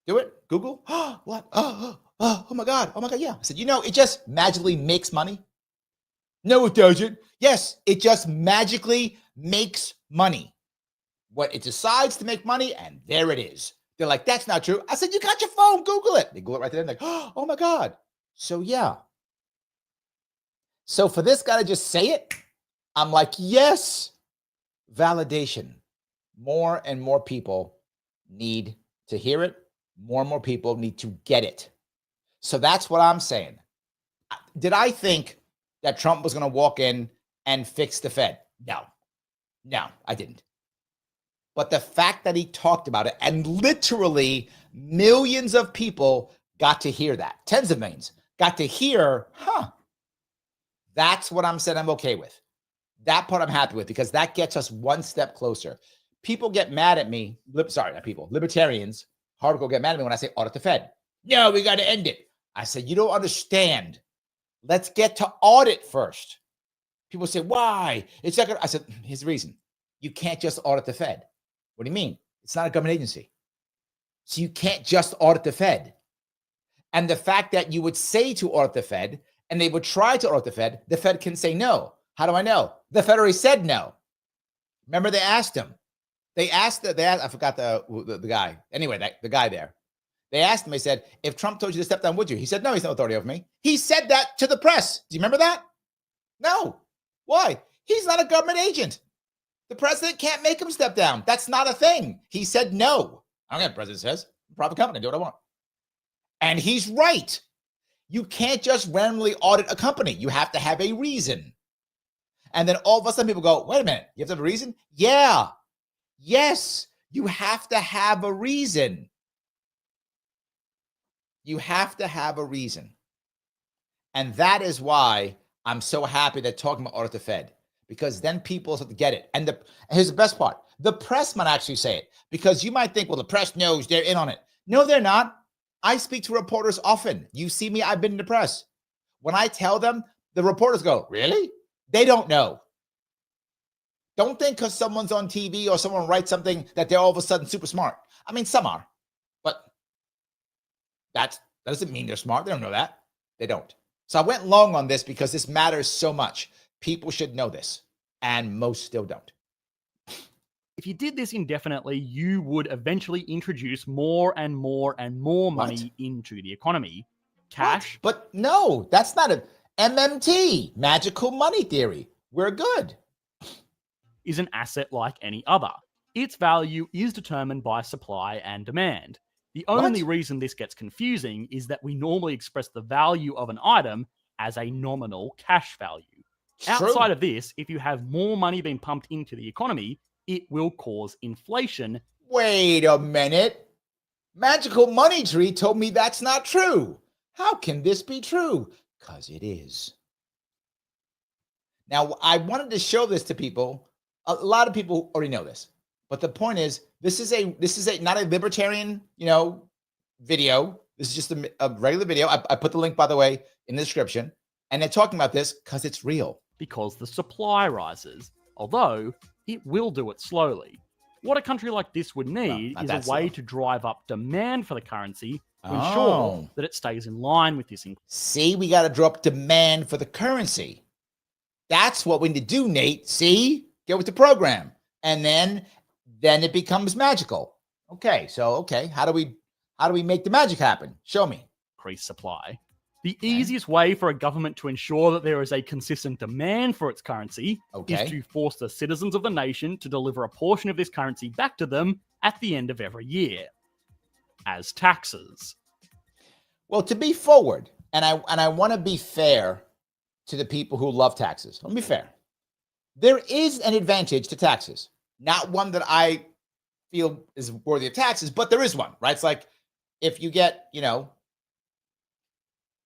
Do it, Google. Oh, what? Oh my God. Oh my God. Yeah. I said, it just magically makes money. No, it doesn't. Yes, it just magically makes money. What it decides to make money, and there it is. They're like, that's not true. I said, you got your phone, Google it. They Google it right there. And like, oh my God. So yeah. So for this guy to just say it, I'm like, yes, validation. More and more people need to hear it. More and more people need to get it. So that's what I'm saying. Did I think that Trump was going to walk in and fix the Fed? No, I didn't. But the fact that he talked about it, and literally millions of people got to hear that, tens of millions got to hear, that's what I'm saying I'm okay with. That part I'm happy with, because that gets us one step closer. People get mad at me. Libertarians, hardcore get mad at me when I say audit the Fed. No, we got to end it. I said, you don't understand. Let's get to audit first. People say, why? It's not gonna. I said, here's the reason. You can't just audit the Fed. What do you mean? It's not a government agency. So you can't just audit the Fed. And the fact that you would say to audit the Fed, and they would try to audit the Fed can say no. How do I know? The Fed already said no. Remember, they asked him. I forgot the guy. Anyway, the guy there. They asked him, they said, if Trump told you to step down, would you? He said, no, he's no authority over me. He said that to the press. Do you remember that? No. Why? He's not a government agent. The president can't make him step down. That's not a thing. He said no. I don't care what the president says. I'm a private company. Do what I want. And he's right. You can't just randomly audit a company. You have to have a reason. And then all of a sudden people go, wait a minute, you have to have a reason? Yeah. Yes, you have to have a reason. You have to have a reason. And that is why I'm so happy that talking about audit the Fed, because then people start to get it. And here's the best part. The press might actually say it, because you might think, well, the press knows, they're in on it. No, they're not. I speak to reporters often. You see me, I've been in the press. When I tell them, the reporters go, really? They don't know. Don't think because someone's on TV or someone writes something that they're all of a sudden super smart. I mean, some are, but that doesn't mean they're smart. They don't know that. They don't. So I went long on this because this matters so much. People should know this, and most still don't. If you did this indefinitely, you would eventually introduce more and more and more money into the economy. Cash. What? But no, that's not a MMT, magical money theory. We're good. Is an asset like any other. Its value is determined by supply and demand. The only reason this gets confusing is that we normally express the value of an item as a nominal cash value. Outside of this, if you have more money being pumped into the economy, it will cause inflation. Wait a minute. Magical Money Tree told me that's not true. How can this be true? Because it is. Now, I wanted to show this to people. A lot of people already know this. But the point is, this is not a libertarian, video. This is just a regular video. I put the link, by the way, in the description. And they're talking about this because it's real. Because the supply rises, although it will do it slowly. What a country like this would need is a way to drive up demand for the currency to ensure that it stays in line with this increase. See, we got to drop demand for the currency. That's what we need to do, Nate. See? Get with the program. And then it becomes magical. Okay, how do we make the magic happen? Show me. Increase supply. The easiest way for a government to ensure that there is a consistent demand for its currency is to force the citizens of the nation to deliver a portion of this currency back to them at the end of every year as taxes. Well, to be forward, and I want to be fair to the people who love taxes. Let me be fair. There is an advantage to taxes. Not one that I feel is worthy of taxes, but there is one, right? It's like if you get,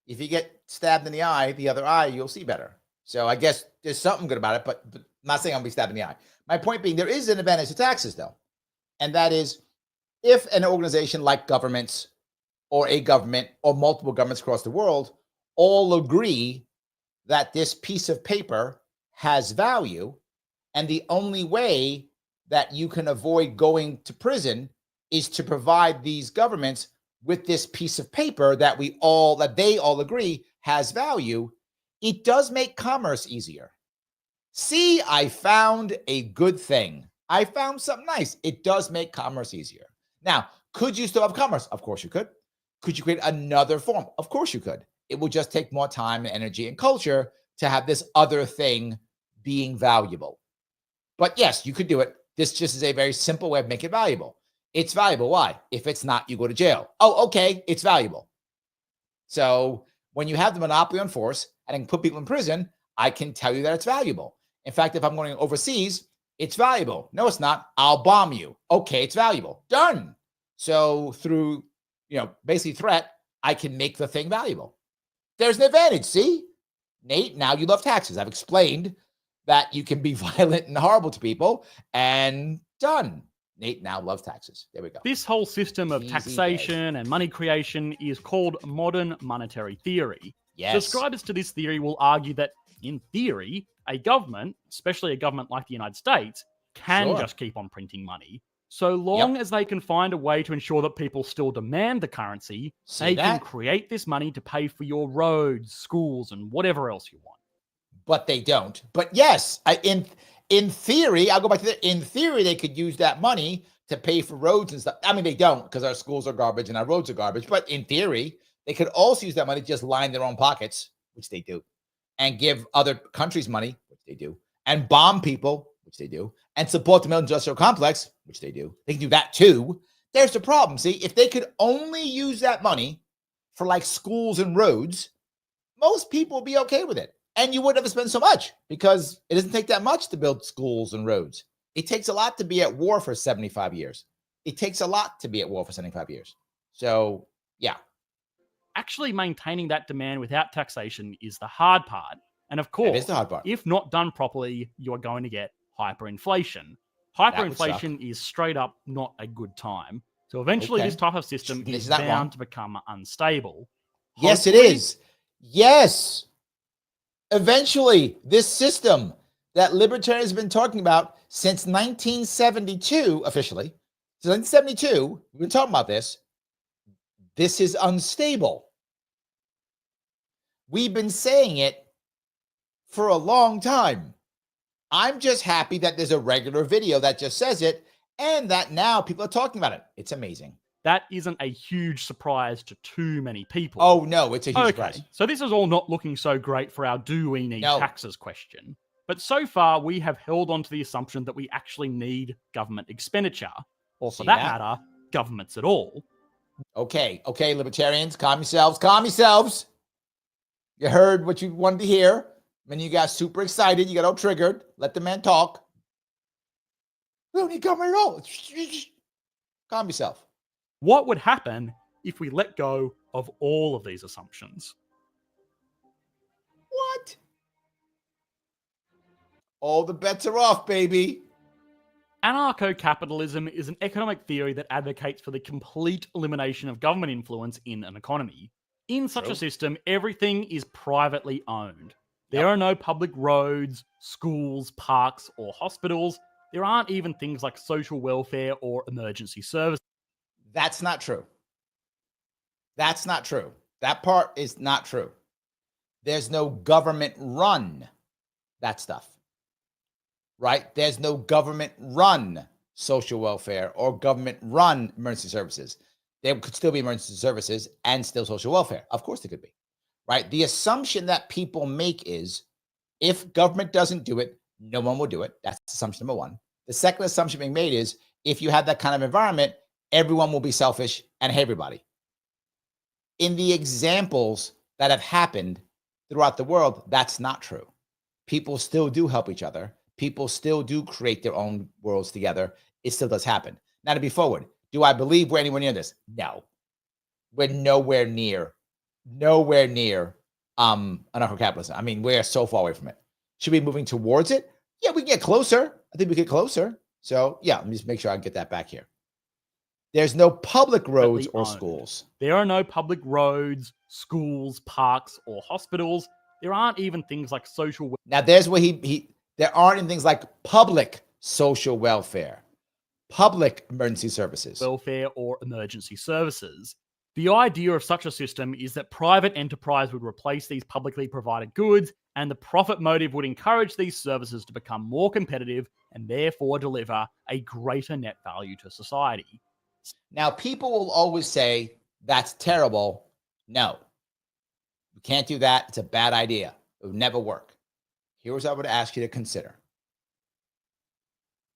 if you get stabbed in the eye, the other eye, you'll see better. So I guess there's something good about it, but I'm not saying I'm going to be stabbed in the eye. My point being, there is an advantage to taxes, though. And that is, if an organization like governments or a government or multiple governments across the world all agree that this piece of paper has value, and the only way that you can avoid going to prison is to provide these governments with this piece of paper that they all agree has value, it does make commerce easier. See, I found a good thing. I found something nice. It does make commerce easier. Now, could you still have commerce? Of course you could. Could you create another form? Of course you could. It will just take more time and energy and culture to have this other thing being valuable. But yes, you could do it. This just is a very simple way of making it valuable. It's valuable. Why? If it's not, you go to jail. Oh, okay. It's valuable. So when you have the monopoly on force and can put people in prison, I can tell you that it's valuable. In fact, if I'm going overseas, it's valuable. No, it's not. I'll bomb you. Okay, it's valuable. Done. So through, basically threat, I can make the thing valuable. There's an advantage. See, Nate, now you love taxes. I've explained that you can be violent and horrible to people, and done. Nate now loves taxes. There we go. This whole system of taxation and money creation is called modern monetary theory. Yes. Subscribers to this theory will argue that, in theory, a government, especially a government like the United States, can just keep on printing money. So long as they can find a way to ensure that people still demand the currency, they can create this money to pay for your roads, schools, and whatever else you want. But they don't. But yes, in theory, I'll go back to that. In theory, they could use that money to pay for roads and stuff. I mean, they don't, because our schools are garbage and our roads are garbage. But in theory, they could also use that money to just line their own pockets, which they do, and give other countries money, which they do, and bomb people, which they do, and support the military-industrial complex, which they do. They can do that too. There's the problem. See, if they could only use that money for like schools and roads, most people would be okay with it. And you wouldn't have to spend so much, because it doesn't take that much to build schools and roads. It takes a lot to be at war for 75 years. It takes a lot to be at war for 75 years. So, yeah. Actually maintaining that demand without taxation is the hard part. And of course, that is the hard part. If not done properly, you are going to get hyperinflation. Hyperinflation is straight up not a good time. So eventually this type of system is bound to become unstable. Yes, it is. Yes. Eventually, this system that libertarians have been talking about since 1972, officially, since 1972, we've been talking about this. This is unstable. We've been saying it for a long time. I'm just happy that there's a regular video that just says it and that now people are talking about it. It's amazing. That isn't a huge surprise to too many people. Oh, no, it's a huge surprise. So this is all not looking so great for our do we need No. taxes question. But so far, we have held on to the assumption that we actually need government expenditure, or for that matter, governments at all. Okay, libertarians, calm yourselves, calm yourselves. You heard what you wanted to hear. When you got super excited, you got all triggered. Let the man talk. We don't need government at all. Calm yourself. What would happen if we let go of all of these assumptions? What? All the bets are off, baby. Anarcho-capitalism is an economic theory that advocates for the complete elimination of government influence in an economy. In such a system, everything is privately owned. There are no public roads, schools, parks, or hospitals. There aren't even things like social welfare or emergency services. That's not true. That's not true. That part is not true. There's no government run that stuff, right? There's no government run social welfare or government run emergency services. There could still be emergency services and still social welfare. Of course there could be, right? The assumption that people make is if government doesn't do it, no one will do it. That's assumption number one. The second assumption being made is if you have that kind of environment, everyone will be selfish and hate everybody. In the examples that have happened throughout the world, that's not true. People still do help each other. People still do create their own worlds together. It still does happen. Now, to be forward, do I believe we're anywhere near this? No. We're nowhere near anarcho-capitalism. I mean, we're so far away from it. Should we be moving towards it? Yeah, we can get closer. I think we get closer. So yeah, let me just make sure I get that back here. There's no public roads or schools. There are no public roads, schools, parks, or hospitals. There aren't even things like social. Now there's where there aren't even things like public social welfare, public emergency services. Welfare or emergency services. The idea of such a system is that private enterprise would replace these publicly provided goods, and the profit motive would encourage these services to become more competitive and therefore deliver a greater net value to society. Now, people will always say, that's terrible. No, you can't do that. It's a bad idea. It would never work. Here's what I would ask you to consider.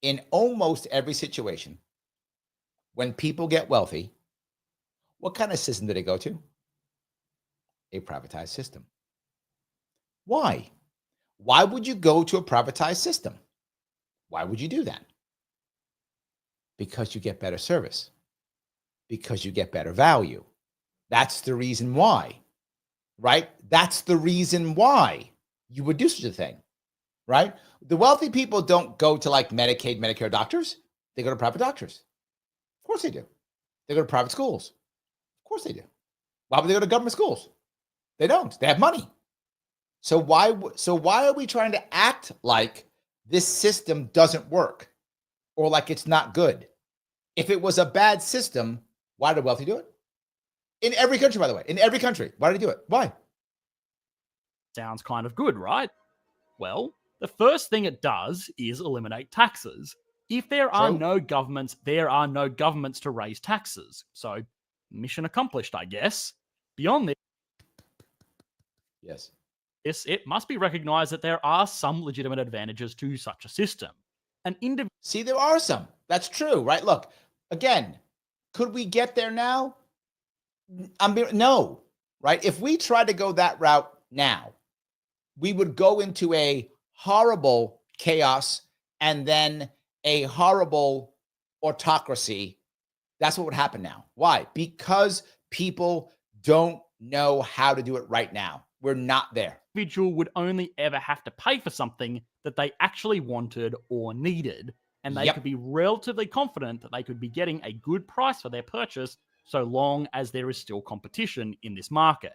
In almost every situation, when people get wealthy, what kind of system do they go to? A privatized system. Why? Why would you go to a privatized system? Why would you do that? Because you get better service. Because you get better value. That's the reason why, right? That's the reason why you would do such a thing, right? The wealthy people don't go to like Medicaid, Medicare doctors. They go to private doctors. Of course they do. They go to private schools. Of course they do. Why would they go to government schools? They don't. They have money. So why are we trying to act like this system doesn't work or like it's not good? If it was a bad system, why did the wealthy do it? In every country, by the way. In every country. Why did they do it? Why? Sounds kind of good, right? Well, the first thing it does is eliminate taxes. If there are no governments, there are no governments to raise taxes. So, mission accomplished, I guess. Beyond this, yes, it must be recognized that there are some legitimate advantages to such a system. See, there are some. That's true, right? Look, again, could we get there now? No, right? If we tried to go that route now, we would go into a horrible chaos and then a horrible autocracy. That's what would happen now. Why? Because people don't know how to do it right now. We're not there. Individual would only ever have to pay for something that they actually wanted or needed, and they could be relatively confident that they could be getting a good price for their purchase so long as there is still competition in this market.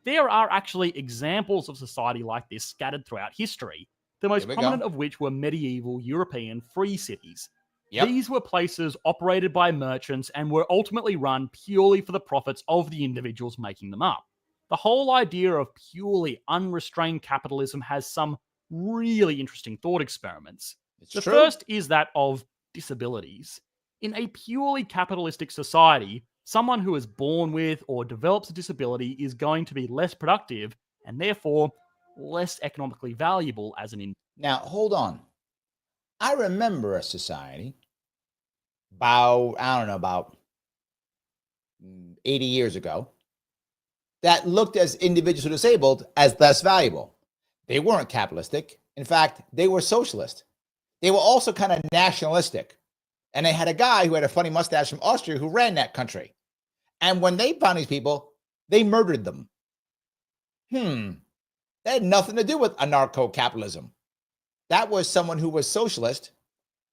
There are actually examples of society like this scattered throughout history, the most prominent of which were medieval European free cities. These were places operated by merchants and were ultimately run purely for the profits of the individuals making them up. The whole idea of purely unrestrained capitalism has some really interesting thought experiments. It's The true. first is that of disabilities. In a purely capitalistic society, someone who is born with or develops a disability is going to be less productive and therefore less economically valuable as an individual. Now, hold on. I remember a society about, I don't know, about 80 years ago that looked as individuals who are disabled as less valuable. They weren't capitalistic. In fact, they were socialist. They were also kind of nationalistic. And they had a guy who had a funny mustache from Austria who ran that country. And when they found these people, they murdered them. That had nothing to do with anarcho-capitalism. That was someone who was socialist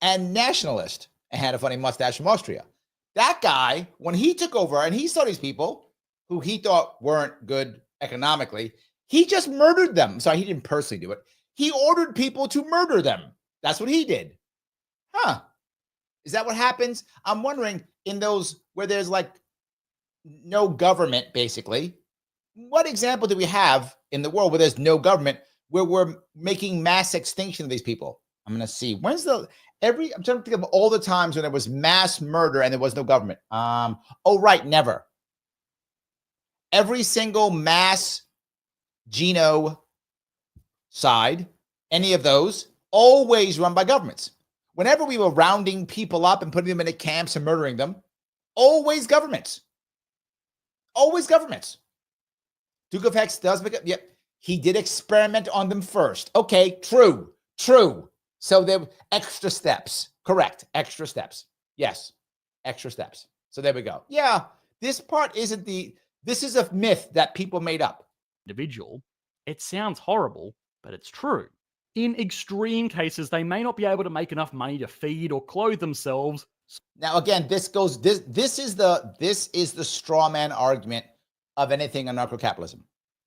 and nationalist and had a funny mustache from Austria. That guy, when he took over and he saw these people who he thought weren't good economically, he just murdered them. Sorry, he didn't personally do it. He ordered people to murder them. That's what he did. Is that what happens? I'm wondering, in those where there's like no government, basically, what example do we have in the world where there's no government, where we're making mass extinction of these people? I'm going to see. I'm trying to think of all the times when there was mass murder and there was no government. Right, never. Every single mass genocide, any of those, always run by governments. Whenever we were rounding people up and putting them into camps and murdering them, always governments. Always governments. Duke of Hex does make it. Yep. He did experiment on them first. Okay, true. So there were extra steps. Correct. Extra steps. Yes. Extra steps. So there we go. Yeah. This part isn't this is a myth that people made up. Individual. It sounds horrible, but it's true. In extreme cases, they may not be able to make enough money to feed or clothe themselves. Now, again, this is the straw man argument of anything anarcho-capitalism.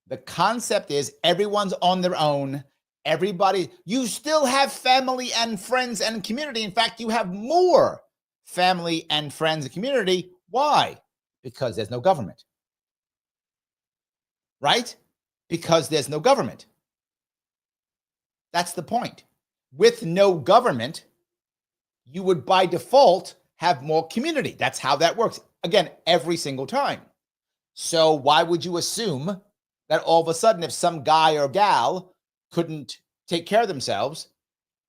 The concept is everyone's on their own. Everybody, you still have family and friends and community. In fact, you have more family and friends and community. Why? Because there's no government. Right? Because there's no government. That's the point. With no government, you would by default have more community. That's how that works. Again, every single time. So why would you assume that all of a sudden, if some guy or gal couldn't take care of themselves,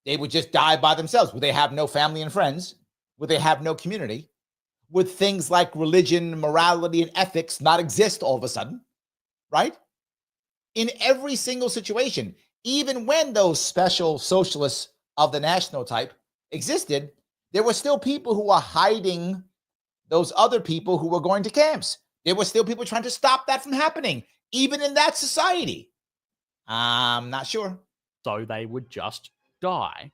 they would just die by themselves? Would they have no family and friends? Would they have no community? Would things like religion, morality, and ethics not exist all of a sudden? Right? In every single situation, even when those special socialists of the national type existed, there were still people who were hiding those other people who were going to camps. There were still people trying to stop that from happening, even in that society. I'm not sure. So they would just die.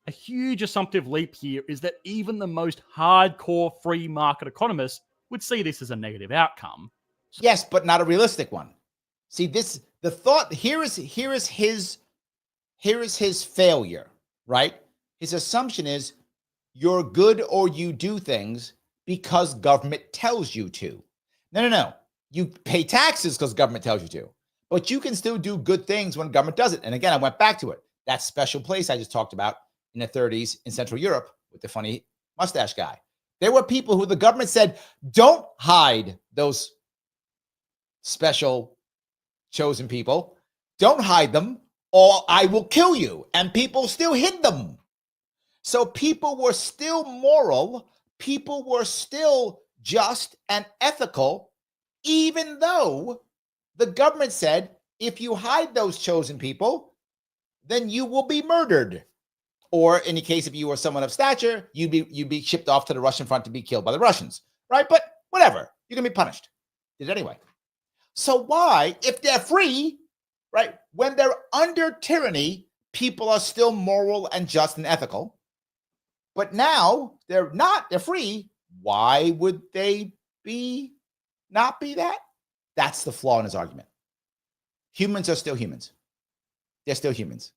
A huge assumptive leap here is that even the most hardcore free market economists would see this as a negative outcome. Yes, but not a realistic one. See, the thought here is his failure, right? His assumption is you're good or you do things because government tells you to. No. You pay taxes because government tells you to, but you can still do good things when government does it. And again, I went back to it. That special place I just talked about in the 30s in Central Europe with the funny mustache guy. There were people who the government said, don't hide those special chosen people. Don't hide them or I will kill you. And people still hid them. So people were still moral. People were still just and ethical, even though the government said, if you hide those chosen people, then you will be murdered. Or in the case, if you were someone of stature, you'd be shipped off to the Russian front to be killed by the Russians, right? But whatever, you're going to be punished. Did it anyway. So why, if they're free, right, when they're under tyranny, people are still moral and just and ethical. But now they're not, they're free. Why would they not be that? That's the flaw in his argument. Humans are still humans. They're still humans.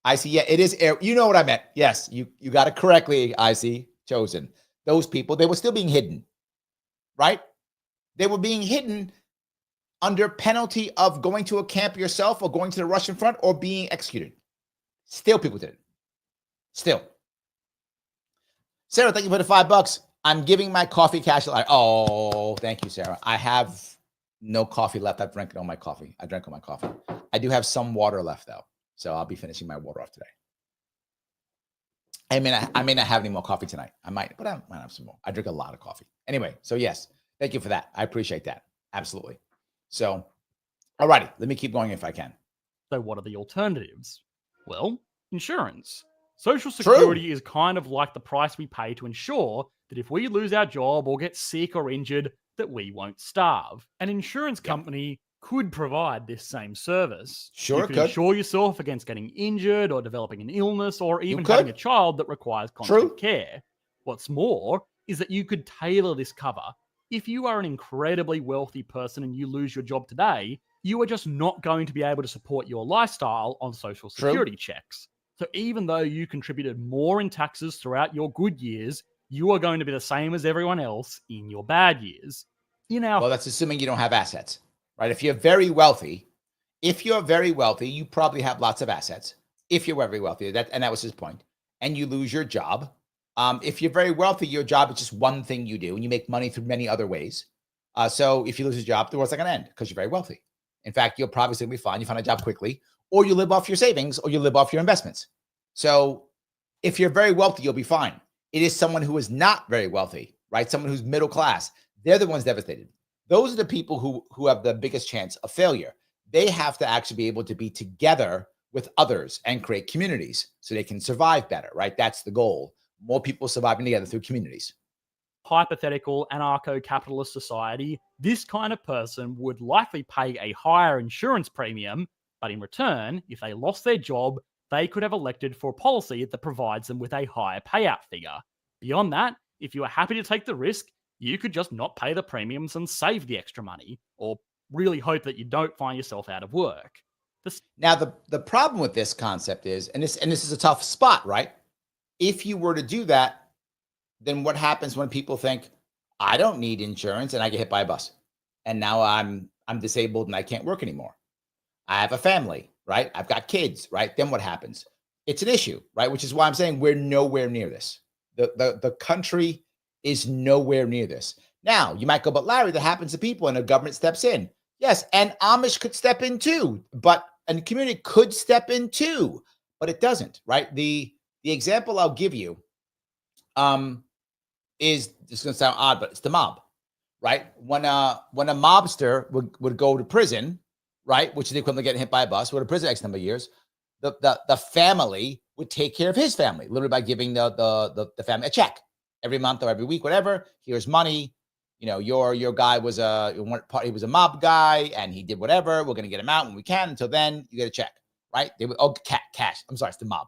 I see. Yeah, it is. You know what I meant. Yes, you got it correctly. I see. Chosen. Those people, they were still being hidden, right? They were being hidden under penalty of going to a camp yourself or going to the Russian front or being executed. Still, people did it. Still. Sarah, thank you for the $5. I'm giving my coffee cash. Oh, thank you, Sarah. I have no coffee left. I've drank all my coffee. I drank all my coffee. I do have some water left, though. So I'll be finishing my water off today. I may not have any more coffee tonight. I might, but I might have some more. I drink a lot of coffee. Anyway, so yes, thank you for that. I appreciate that. Absolutely. So, all righty, let me keep going if I can. So what are the alternatives? Well, insurance. Social Security is kind of like the price we pay to ensure that if we lose our job or get sick or injured, that we won't starve. An insurance company could provide this same service. Sure, you could insure yourself against getting injured or developing an illness or even having a child that requires constant care. What's more is that you could tailor this cover. If you are an incredibly wealthy person and you lose your job today, you are just not going to be able to support your lifestyle on Social Security checks. So even though you contributed more in taxes throughout your good years, you are going to be the same as everyone else in your bad years. Well, that's assuming you don't have assets, right? If you're very wealthy, you probably have lots of assets. If you're very wealthy, and that was his point, and you lose your job. If you're very wealthy, your job is just one thing you do, and you make money through many other ways. So if you lose your job, the world's not going to end because you're very wealthy. In fact, you'll probably still be fine. You find a job quickly, or you live off your savings, or you live off your investments. So if you're very wealthy, you'll be fine. It is someone who is not very wealthy, right? Someone who's middle class. They're the ones devastated. Those are the people who have the biggest chance of failure. They have to actually be able to be together with others and create communities so they can survive better, right? That's the goal. More people surviving together through communities. Hypothetical anarcho-capitalist society, this kind of person would likely pay a higher insurance premium, but in return, if they lost their job, they could have elected for a policy that provides them with a higher payout figure. Beyond that, if you are happy to take the risk, you could just not pay the premiums and save the extra money, or really hope that you don't find yourself out of work. Now, the problem with this concept is, and this is a tough spot, right? If you were to do that, then what happens when people think, I don't need insurance and I get hit by a bus, and now I'm disabled and I can't work anymore? I have a family, right? I've got kids, right? Then what happens? It's an issue, right? Which is why I'm saying we're nowhere near this. The country is nowhere near this. Now, you might go, but Larry, that happens to people and the government steps in. Yes, and Amish could step in too, and the community could step in too, but it doesn't, right? The example I'll give you is, this is going to sound odd, but it's the mob, right? When a mobster would go to prison, right, which is the equivalent of getting hit by a bus, go to prison X number of years, the family would take care of his family, literally by giving the family a check every month or every week, whatever. Here's money. You know, your guy was he was a mob guy and he did whatever. We're going to get him out when we can. Until then, you get a check, right? They would, cash. I'm sorry, it's the mob.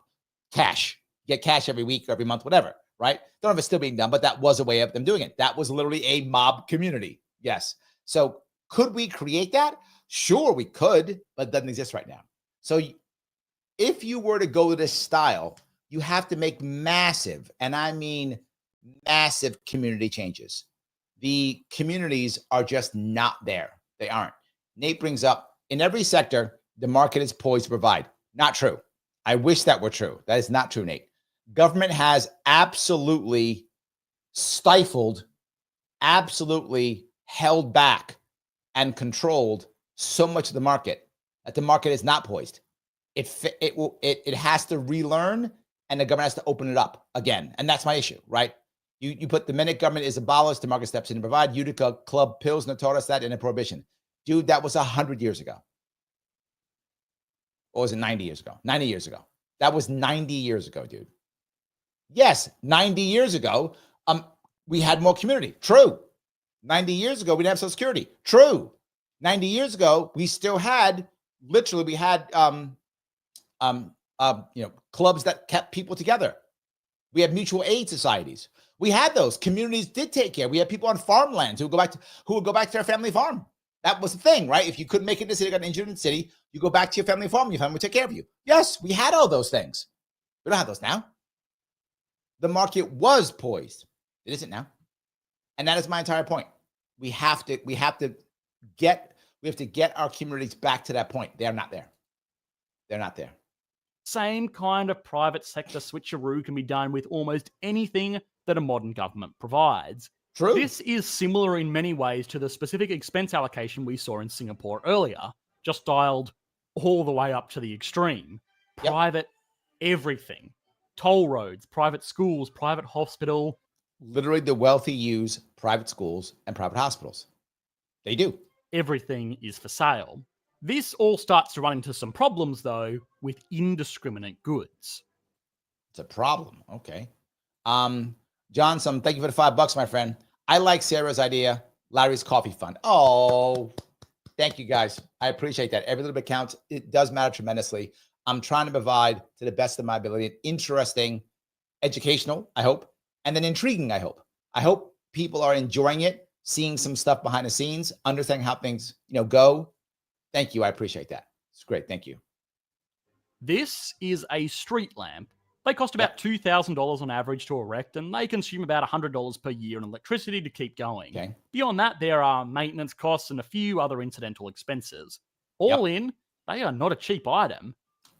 Cash. Get cash every week or every month, whatever, right? Don't know if it's still being done, but that was a way of them doing it. That was literally a mob community. Yes. So could we create that? Sure, we could, but it doesn't exist right now. So if you were to go to this style, you have to make massive, and I mean massive, community changes. The communities are just not there. They aren't. Nate brings up, in every sector, the market is poised to provide. Not true. I wish that were true. That is not true, Nate. Government has absolutely stifled, absolutely held back and controlled so much of the market that the market is not poised. It has to relearn, and the government has to open it up again. And that's my issue, right? You put the minute government is abolished, the market steps in to provide. Utica Club Pilsner taught us that in a prohibition. Dude, that was 100 years ago. Or was it 90 years ago? 90 years ago. That was 90 years ago, dude. Yes, 90 years ago, we had more community. True. 90 years ago, we didn't have Social Security. True. 90 years ago, we still had, literally, we had clubs that kept people together. We had mutual aid societies. We had those. Communities did take care. We had people on farmlands who would go back to their family farm. That was the thing, right? If you couldn't make it in the city, got injured in the city, you go back to your family farm, your family would take care of you. Yes, we had all those things. We don't have those now. The market was poised. It isn't now. And that is my entire point. We have to get our communities back to that point. They are not there. They're not there. same kind of private sector switcheroo can be done with almost anything that a modern government provides. True. This is similar in many ways to the specific expense allocation we saw in Singapore earlier, just dialed all the way up to the extreme. Yep. Private everything. Toll roads, private schools, private hospital. Literally, the wealthy use private schools and private hospitals. They do. Everything is for sale. This all starts to run into some problems, though, with indiscriminate goods. It's a problem. Okay. Johnson, thank you for the $5, my friend. I like Sarah's idea. Larry's coffee fund. Oh, thank you guys. I appreciate that. Every little bit counts. It does matter tremendously. I'm trying to provide to the best of my ability, interesting, educational, I hope, and then intriguing, I hope. I hope people are enjoying it, seeing some stuff behind the scenes, understanding how things, go. Thank you. I appreciate that. It's great. Thank you. This is a street lamp. They cost about $2,000 on average to erect, and they consume about $100 per year in electricity to keep going. Okay. Beyond that, there are maintenance costs and a few other incidental expenses. All in, they are not a cheap item.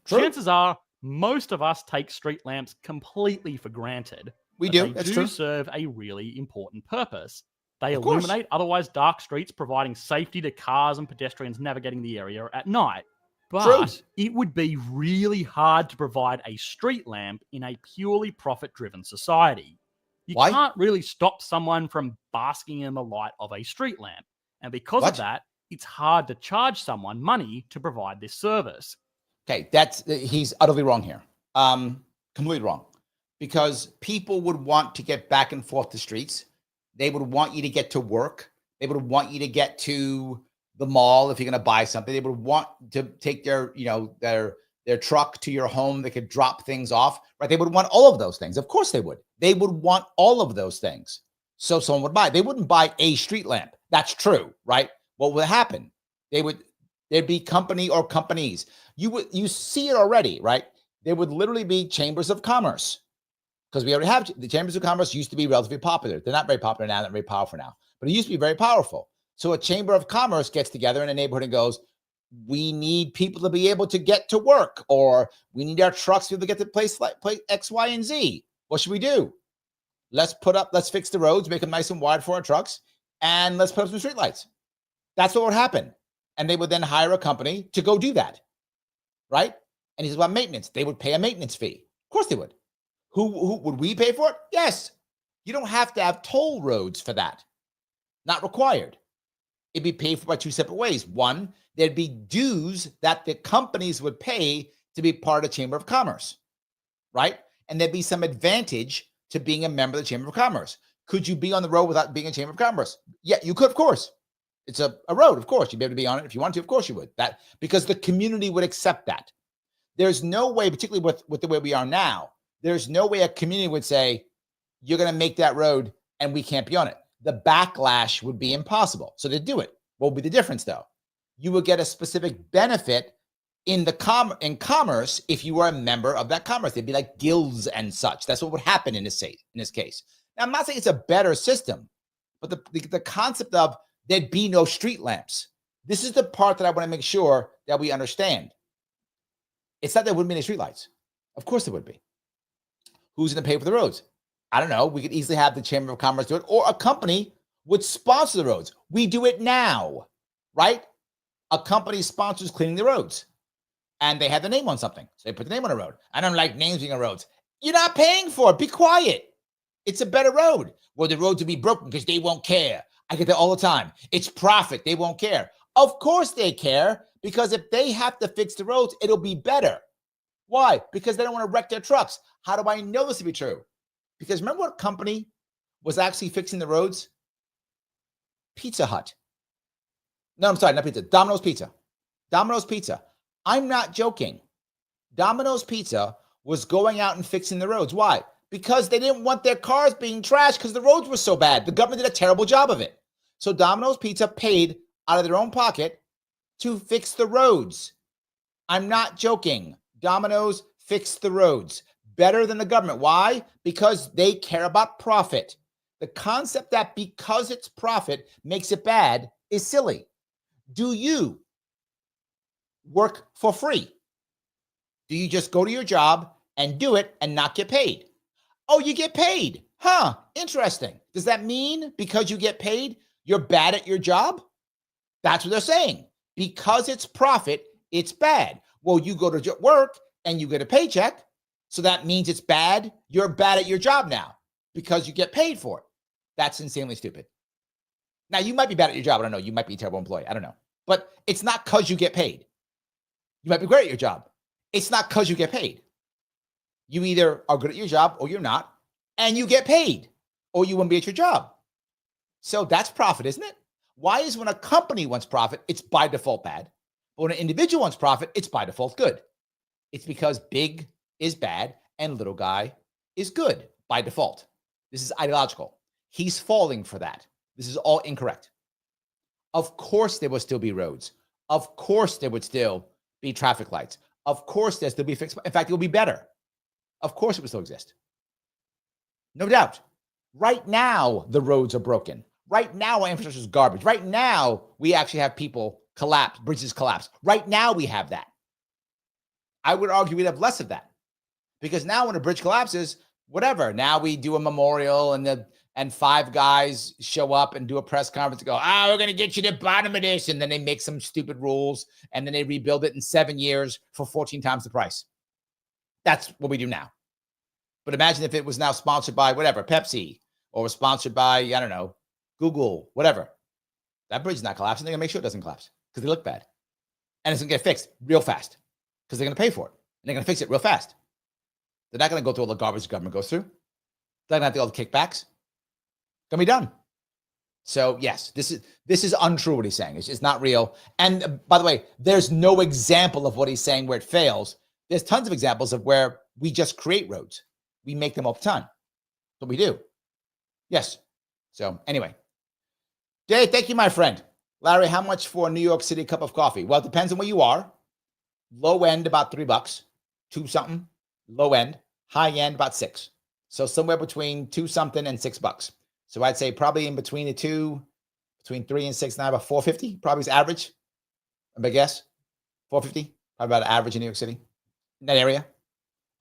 True. Chances are most of us take street lamps completely for granted. We do. They That's do true. serve a really important purpose. They illuminate otherwise dark streets, providing safety to cars and pedestrians navigating the area at night. But it would be really hard to provide a street lamp in a purely profit-driven society. You can't really stop someone from basking in the light of a street lamp. And because of that, it's hard to charge someone money to provide this service. Okay, he's utterly wrong here. Completely wrong. Because people would want to get back and forth the streets. They would want you to get to work. They would want you to get to the mall if you're going to buy something. They would want to take their truck to your home. They could drop things off, right? They would want all of those things. Of course they would. They would want all of those things. So someone would buy. They wouldn't buy a street lamp. That's true, right? What would happen? There'd be company or companies. You see it already, right? There would literally be chambers of commerce, because we already have the chambers of commerce. Used to be relatively popular. They're not very popular now. They're very powerful now, but it used to be very powerful. So a chamber of commerce gets together in a neighborhood and goes, we need people to be able to get to work, or we need our trucks to be able to get to place X, Y, and Z. What should we do? Let's fix the roads, make them nice and wide for our trucks, and let's put up some streetlights. That's what would happen. And they would then hire a company to go do that, right? And he says about maintenance. They would pay a maintenance fee. Of course they would. Who would we pay for it? Yes. You don't have to have toll roads for that. Not required. It'd be paid for by two separate ways. One, there'd be dues that the companies would pay to be part of the Chamber of Commerce, right? And there'd be some advantage to being a member of the Chamber of Commerce. Could you be on the road without being a Chamber of Commerce? Yeah, you could, of course. It's a road, of course. You'd be able to be on it if you want to. Of course you would. That because the community would accept that. There's no way, particularly with the way we are now, there's no way a community would say, you're going to make that road and we can't be on it. The backlash would be impossible. So they'd do it. What would be the difference, though? You would get a specific benefit in commerce if you were a member of that commerce. They'd be like guilds and such. That's what would happen in this case. Now, I'm not saying it's a better system, but the concept of there'd be no street lamps. This is the part that I want to make sure that we understand. It's not that there wouldn't be any streetlights. Of course there would be. Who's going to pay for the roads? I don't know. We could easily have the Chamber of Commerce do it, or a company would sponsor the roads. We do it now, right? A company sponsors cleaning the roads, and they have the name on something. So they put the name on a road. I don't like names being on roads. You're not paying for it. Be quiet. It's a better road. Well, the roads will be broken because they won't care. I get that all the time. It's profit. They won't care. Of course they care, because if they have to fix the roads, it'll be better. Why? Because they don't want to wreck their trucks. How do I know this to be true? Because remember what company was actually fixing the roads? Pizza Hut. No, I'm sorry, not Pizza. Domino's Pizza. Domino's Pizza. I'm not joking. Domino's Pizza was going out and fixing the roads. Why? Because they didn't want their cars being trashed because the roads were so bad. The government did a terrible job of it. So Domino's Pizza paid out of their own pocket to fix the roads. I'm not joking. Domino's fixed the roads better than the government. Why? Because they care about profit. The concept that because it's profit makes it bad is silly. Do you work for free? Do you just go to your job and do it and not get paid? Oh, you get paid. Huh, interesting. Does that mean because you get paid, you're bad at your job? That's what they're saying. Because it's profit, it's bad. Well, you go to work and you get a paycheck. So that means it's bad. You're bad at your job now because you get paid for it. That's insanely stupid. Now, you might be bad at your job. I don't know. You might be a terrible employee. I don't know. But it's not because you get paid. You might be great at your job. It's not because you get paid. You either are good at your job or you're not, and you get paid, or you won't be at your job. So that's profit, isn't it? Why is when a company wants profit, it's by default bad? But when an individual wants profit, it's by default good. It's because big is bad and little guy is good by default. This is ideological. He's falling for that. This is all incorrect. Of course, there will still be roads. Of course, there would still be traffic lights. Of course, there'll still be fixed. In fact, it will be better. Of course, it will still exist. No doubt. Right now, the roads are broken. Right now, our infrastructure is garbage. Right now, we actually have people collapse, bridges collapse. Right now, we have that. I would argue we'd have less of that because now when a bridge collapses, whatever, now we do a memorial and five guys show up and do a press conference and go, we're going to get you to the bottom of this. And then they make some stupid rules and then they rebuild it in 7 years for 14 times the price. That's what we do now. But imagine if it was now sponsored by whatever, Pepsi, or was sponsored by, I don't know, Google, whatever. That bridge is not collapsing. They're going to make sure it doesn't collapse because they look bad. And it's going to get fixed real fast because they're going to pay for it. And they're going to fix it real fast. They're not going to go through all the garbage the government goes through. They're not going to have to do all the kickbacks. It's going to be done. So yes, this is untrue what he's saying. It's just not real. And by the way, there's no example of what he's saying where it fails. There's tons of examples of where we just create roads. We make them all the time. That's what we do. Yes. So anyway, Dave, thank you, my friend. Larry, how much for a New York City cup of coffee? Well, it depends on where you are. Low end, about $3, 2 something. Low end, high end, about 6. So somewhere between 2 something and $6. So I'd say probably in between the two, between 3 and 6, now about $4.50. Probably is average. I guess $4.50. Probably about average in New York City, in that area.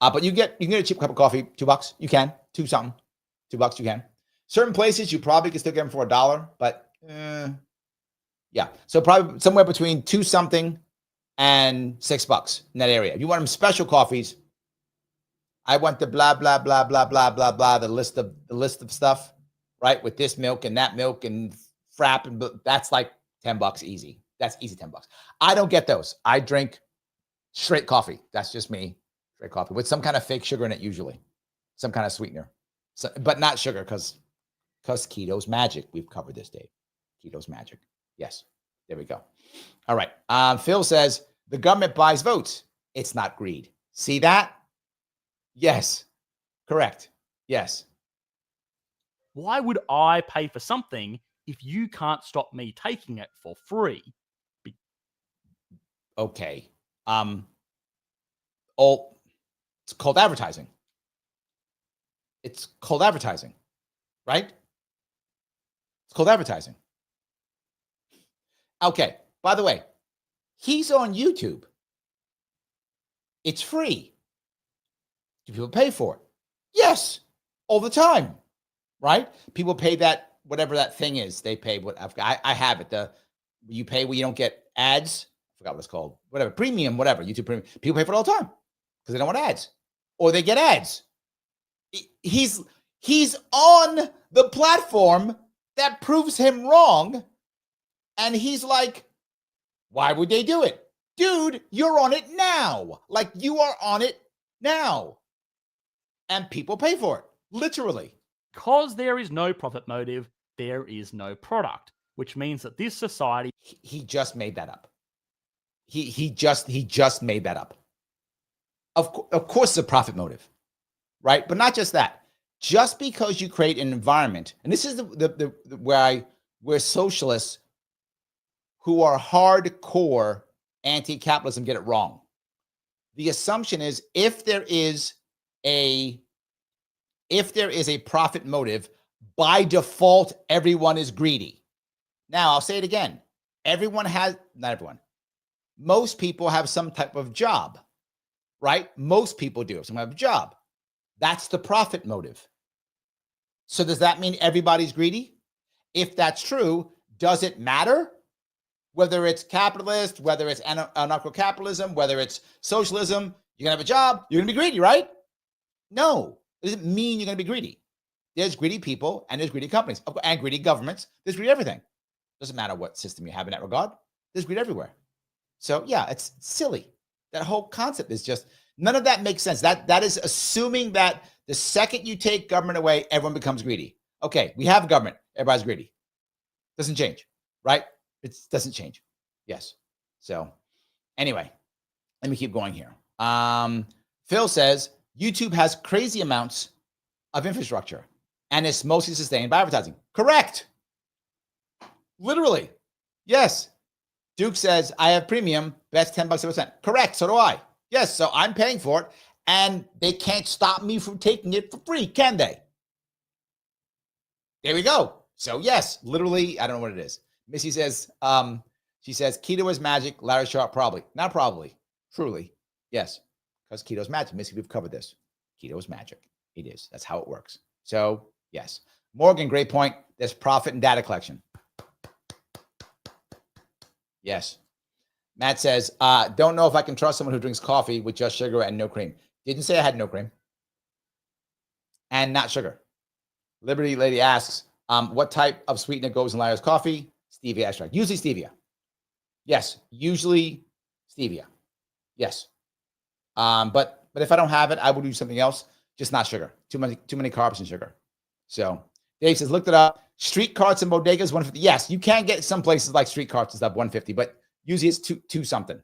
But you can get a cheap cup of coffee, $2. You can, 2 something, $2. You can. Certain places you probably can still get them for $1, but yeah. So probably somewhere between 2 something and $6 in that area. If you want them special coffees, I want the blah blah blah blah blah blah blah, the list of stuff, right? With this milk and that milk and frap, and that's like $10 easy. That's easy $10. I don't get those. I drink straight coffee. That's just me. Straight coffee with some kind of fake sugar in it, usually some kind of sweetener, but not sugar because keto's magic. We've covered this, Dave. Keto's magic. Yes, there we go. All right. Phil says the government buys votes. It's not greed. See that? Yes. Correct. Yes. Why would I pay for something if you can't stop me taking it for free? Okay. It's called advertising. It's called advertising, right? It's called advertising. Okay. By the way, he's on YouTube. It's free. Do people pay for it? Yes, all the time, right? People pay that, whatever that thing is. They pay what I have it. You pay where you don't get ads. I forgot what it's called. Whatever, premium, whatever. YouTube premium. People pay for it all the time because they don't want ads, or they get ads. He's on the platform that proves him wrong, and he's like, why would they do it? Dude, you're on it now. Like, you are on it now. And people pay for it, literally. Because there is no profit motive, there is no product, which means that this society... He just made that up. He just made that up. Of course, it's a profit motive, right? But not just that. Just because you create an environment, and this is where socialists who are hardcore anti-capitalism get it wrong. The assumption is if there is a profit motive, by default, everyone is greedy. Now, I'll say it again. Not everyone. Most people have some type of job. right? Most people do. So I'm going to have a job. That's the profit motive. So does that mean everybody's greedy? If that's true, does it matter whether it's capitalist, whether it's anarcho-capitalism, whether it's socialism? You're going to have a job. You're going to be greedy, right? No. It doesn't mean you're going to be greedy. There's greedy people and there's greedy companies and greedy governments. There's greed everything. Doesn't matter what system you have in that regard. There's greed everywhere. So yeah, it's silly. That whole concept is just, none of that makes sense. That is assuming that the second you take government away, everyone becomes greedy. Okay, we have government. Everybody's greedy. Doesn't change, right? It doesn't change. Yes. So anyway, let me keep going here. Phil says, YouTube has crazy amounts of infrastructure and it's mostly sustained by advertising. Correct. Literally. Yes. Duke says, I have premium, best $10 a percent. Correct. So do I. Yes. So I'm paying for it and they can't stop me from taking it for free, can they? There we go. So yes, literally, I don't know what it is. Missy says, she says, keto is magic. Larry Sharpe, probably. Not probably. Truly. Yes. Because keto is magic. Missy, we've covered this. Keto is magic. It is. That's how it works. So yes. Morgan, great point. There's profit in data collection. Yes. Matt says, don't know if I can trust someone who drinks coffee with just sugar and no cream. Didn't say I had no cream. And not sugar. Liberty Lady asks, what type of sweetener goes in Larry's coffee? Stevia extract. Usually stevia. Yes. Usually stevia. Yes. But if I don't have it, I will do something else. Just not sugar. Too many carbs and sugar. So Dave says, looked it up. Street carts and bodegas, 150. Yes, you can get some places like street carts and stuff, 150, but usually it's two something.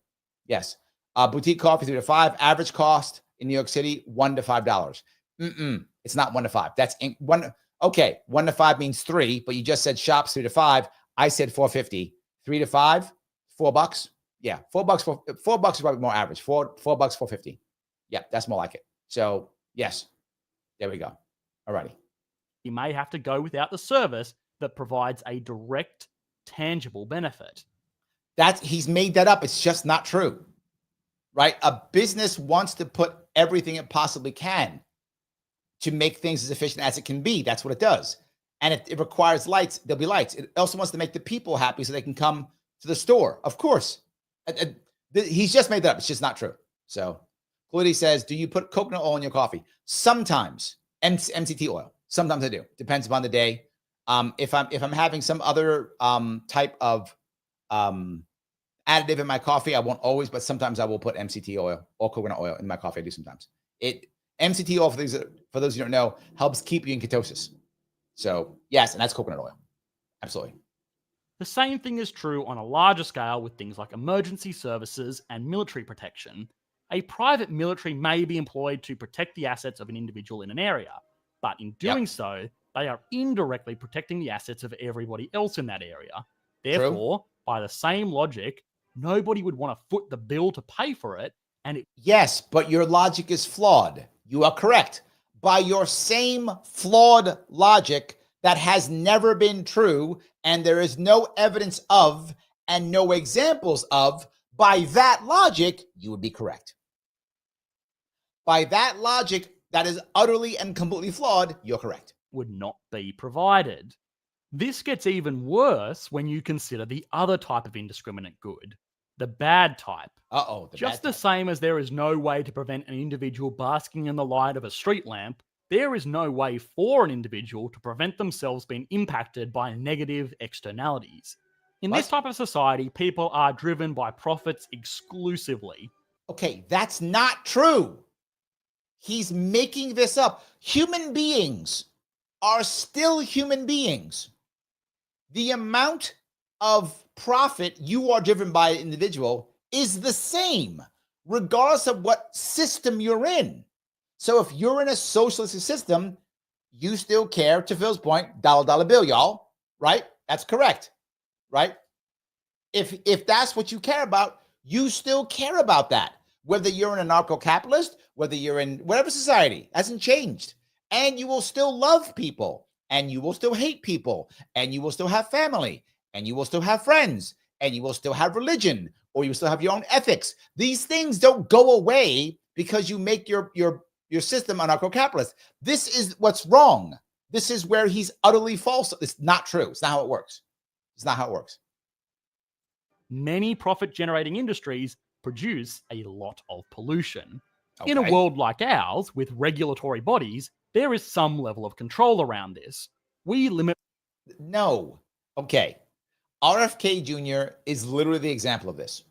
Yes. Boutique coffee, 3 to 5. Average cost in New York City, $1 to $5. It's not 1 to 5. That's one. Okay, 1 to 5 means 3, but you just said shops 3 to 5. I said 450. 3 to 5, $4. Yeah, $4 is probably more average. $4, $4.50. Yeah, that's more like it. So yes, there we go. Alrighty. You may have to go without the service that provides a direct, tangible benefit. He's made that up. It's just not true, right? A business wants to put everything it possibly can to make things as efficient as it can be. That's what it does. And if it requires lights, there'll be lights. It also wants to make the people happy so they can come to the store. Of course. He's just made that up. It's just not true. So Claudia says, do you put coconut oil in your coffee? Sometimes. MCT oil. Sometimes I do. Depends upon the day. If I'm having some other type of additive in my coffee, I won't always, but sometimes I will put MCT oil or coconut oil in my coffee. I do sometimes. MCT oil, for those who don't know, helps keep you in ketosis. So yes, and that's coconut oil. Absolutely. The same thing is true on a larger scale with things like emergency services and military protection. A private military may be employed to protect the assets of an individual in an area, but in doing so, they are indirectly protecting the assets of everybody else in that area. Therefore, by the same logic, nobody would want to foot the bill to pay for it. Yes, but your logic is flawed. You are correct. By your same flawed logic that has never been true, and there is no evidence of and no examples of, by that logic, you would be correct. By that logic that is utterly and completely flawed, you're correct. Would not be provided. This gets even worse when you consider the other type of indiscriminate good, the bad type. Just the same as there is no way to prevent an individual basking in the light of a street lamp, there is no way for an individual to prevent themselves being impacted by negative externalities. In this type of society, people are driven by profits exclusively. Okay, that's not true. He's making this up. Human beings are still human beings. The amount of profit you are driven by an individual is the same, regardless of what system you're in. So if you're in a socialist system, you still care, to Phil's point, dollar bill, y'all, right? That's correct, right? If that's what you care about, you still care about that. Whether you're an anarcho-capitalist, whether you're in whatever society, hasn't changed. And you will still love people, and you will still hate people, and you will still have family, and you will still have friends, and you will still have religion, or you will still have your own ethics. These things don't go away because you make your system anarcho-capitalist. This is what's wrong. This is where he's utterly false. It's not true. It's not how it works. It's not how it works. Many profit-generating industries produce a lot of pollution. Okay. In a world like ours, with regulatory bodies, there is some level of control around this. We limit... No. Okay. RFK Jr. is literally the example of this.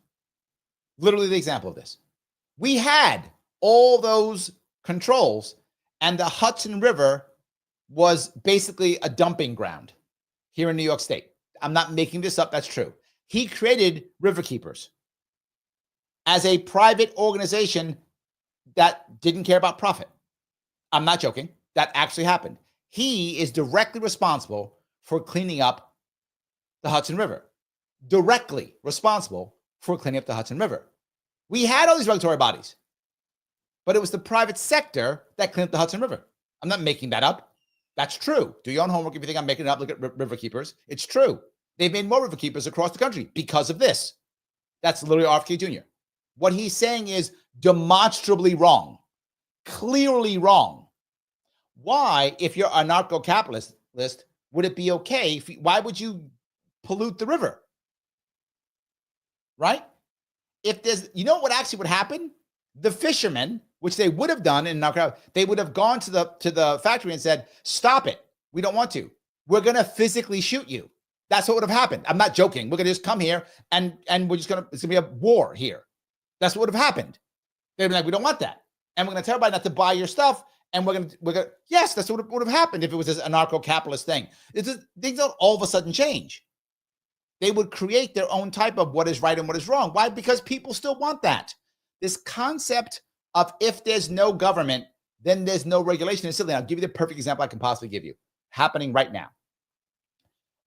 Literally the example of this. We had all those controls, and the Hudson River was basically a dumping ground here in New York State. I'm not making this up. That's true. He created Riverkeepers as a private organization that didn't care about profit. I'm not joking. That actually happened. He is directly responsible for cleaning up the Hudson River. Directly responsible for cleaning up the Hudson River. We had all these regulatory bodies, but it was the private sector that cleaned up the Hudson River. I'm not making that up. That's true. Do your own homework if you think I'm making it up. Look at Riverkeepers. It's true. They've made more Riverkeepers across the country because of this. That's literally RFK Jr. What he's saying is demonstrably wrong, clearly wrong. Why, if you're a anarcho-capitalist, would it be okay? Why would you pollute the river? Right? If there's, you know what actually would happen? The fishermen, which they would have done in anarcho, they would have gone to the factory and said, "Stop it. We don't want to. We're going to physically shoot you." That's what would have happened. I'm not joking. We're going to just come here and we're just going to, it's going to be a war here. That's what would have happened. They'd be like, "We don't want that. And we're going to tell everybody not to buy your stuff. And we're going to, yes, that's what would have happened if it was this anarcho-capitalist thing. Things don't all of a sudden change. They would create their own type of what is right and what is wrong. Why? Because people still want that. This concept of if there's no government, then there's no regulation is silly. I'll give you the perfect example I can possibly give you. Happening right now.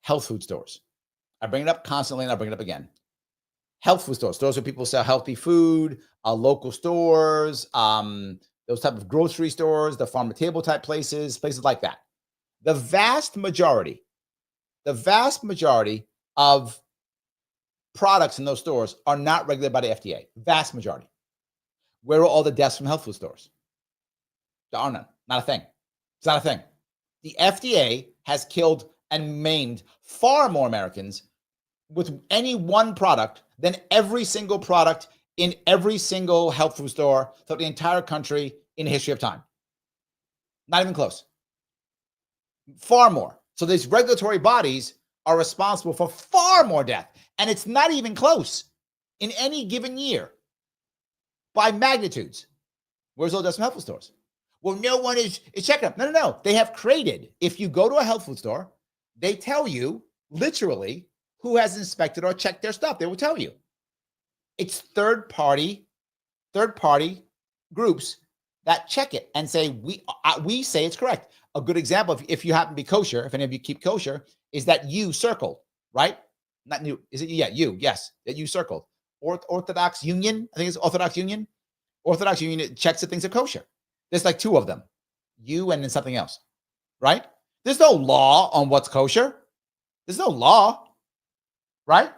Health food stores. I bring it up constantly and I'll bring it up again. Health food stores. Stores where people sell healthy food, local stores, those type of grocery stores, the farm to table type places like that. The vast majority of products in those stores are not regulated by the FDA. Vast majority. Where are all the deaths from health food stores? There are none. Not a thing. It's not a thing. The FDA has killed and maimed far more Americans with any one product than every single product in every single health food store throughout the entire country in the history of time. Not even close. Far more. So these regulatory bodies are responsible for far more death. And it's not even close in any given year by magnitudes. Where's all those health food stores? Well, no one is checking them. No. They have created, if you go to a health food store, they tell you literally who has inspected or checked their stuff. They will tell you. It's third party groups that check it and say, we say it's correct. A good example, if you happen to be kosher, if any of you keep kosher, is that you circled, right? Not new. Is it? Yeah, you. Yes, that you circled. Orthodox Union. I think it's Orthodox Union. Orthodox Union checks that things are kosher. There's like two of them. You and then something else, right? There's no law on what's kosher. There's no law, right?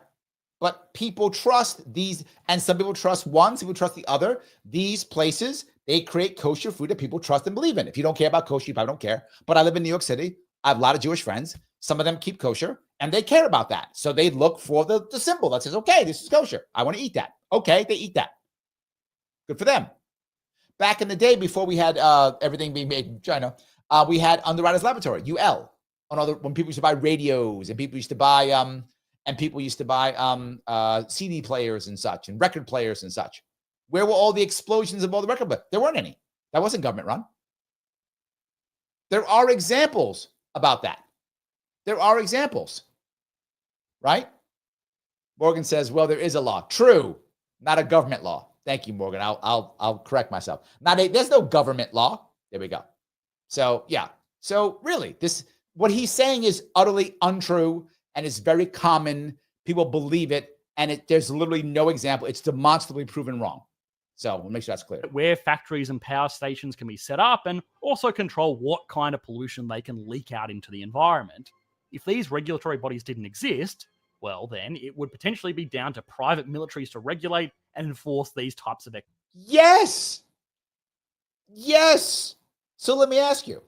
But people trust these, and some people trust one, some people trust the other. These places, they create kosher food that people trust and believe in. If you don't care about kosher, you probably don't care. But I live in New York City. I have a lot of Jewish friends. Some of them keep kosher, and they care about that. So they look for the symbol that says, okay, this is kosher. I want to eat that. Okay, they eat that. Good for them. Back in the day, before we had everything being made in China, we had Underwriters Laboratory, UL. When people used to buy radios, and people used to buy CD players and such, and record players and such. Where were all the explosions of all the record players? There weren't any. That wasn't government run. There are examples about that. There are examples, right? Morgan says, well, there is a law. True, not a government law. Thank you, Morgan. I'll correct myself. There's no government law. There we go. So yeah. So really, what he's saying is utterly untrue, and it's very common. People believe it, and there's literally no example. It's demonstrably proven wrong. So we'll make sure that's clear. Where factories and power stations can be set up, and also control what kind of pollution they can leak out into the environment. If these regulatory bodies didn't exist, well, then it would potentially be down to private militaries to regulate and enforce these types of... Yes! Yes. So let me ask you,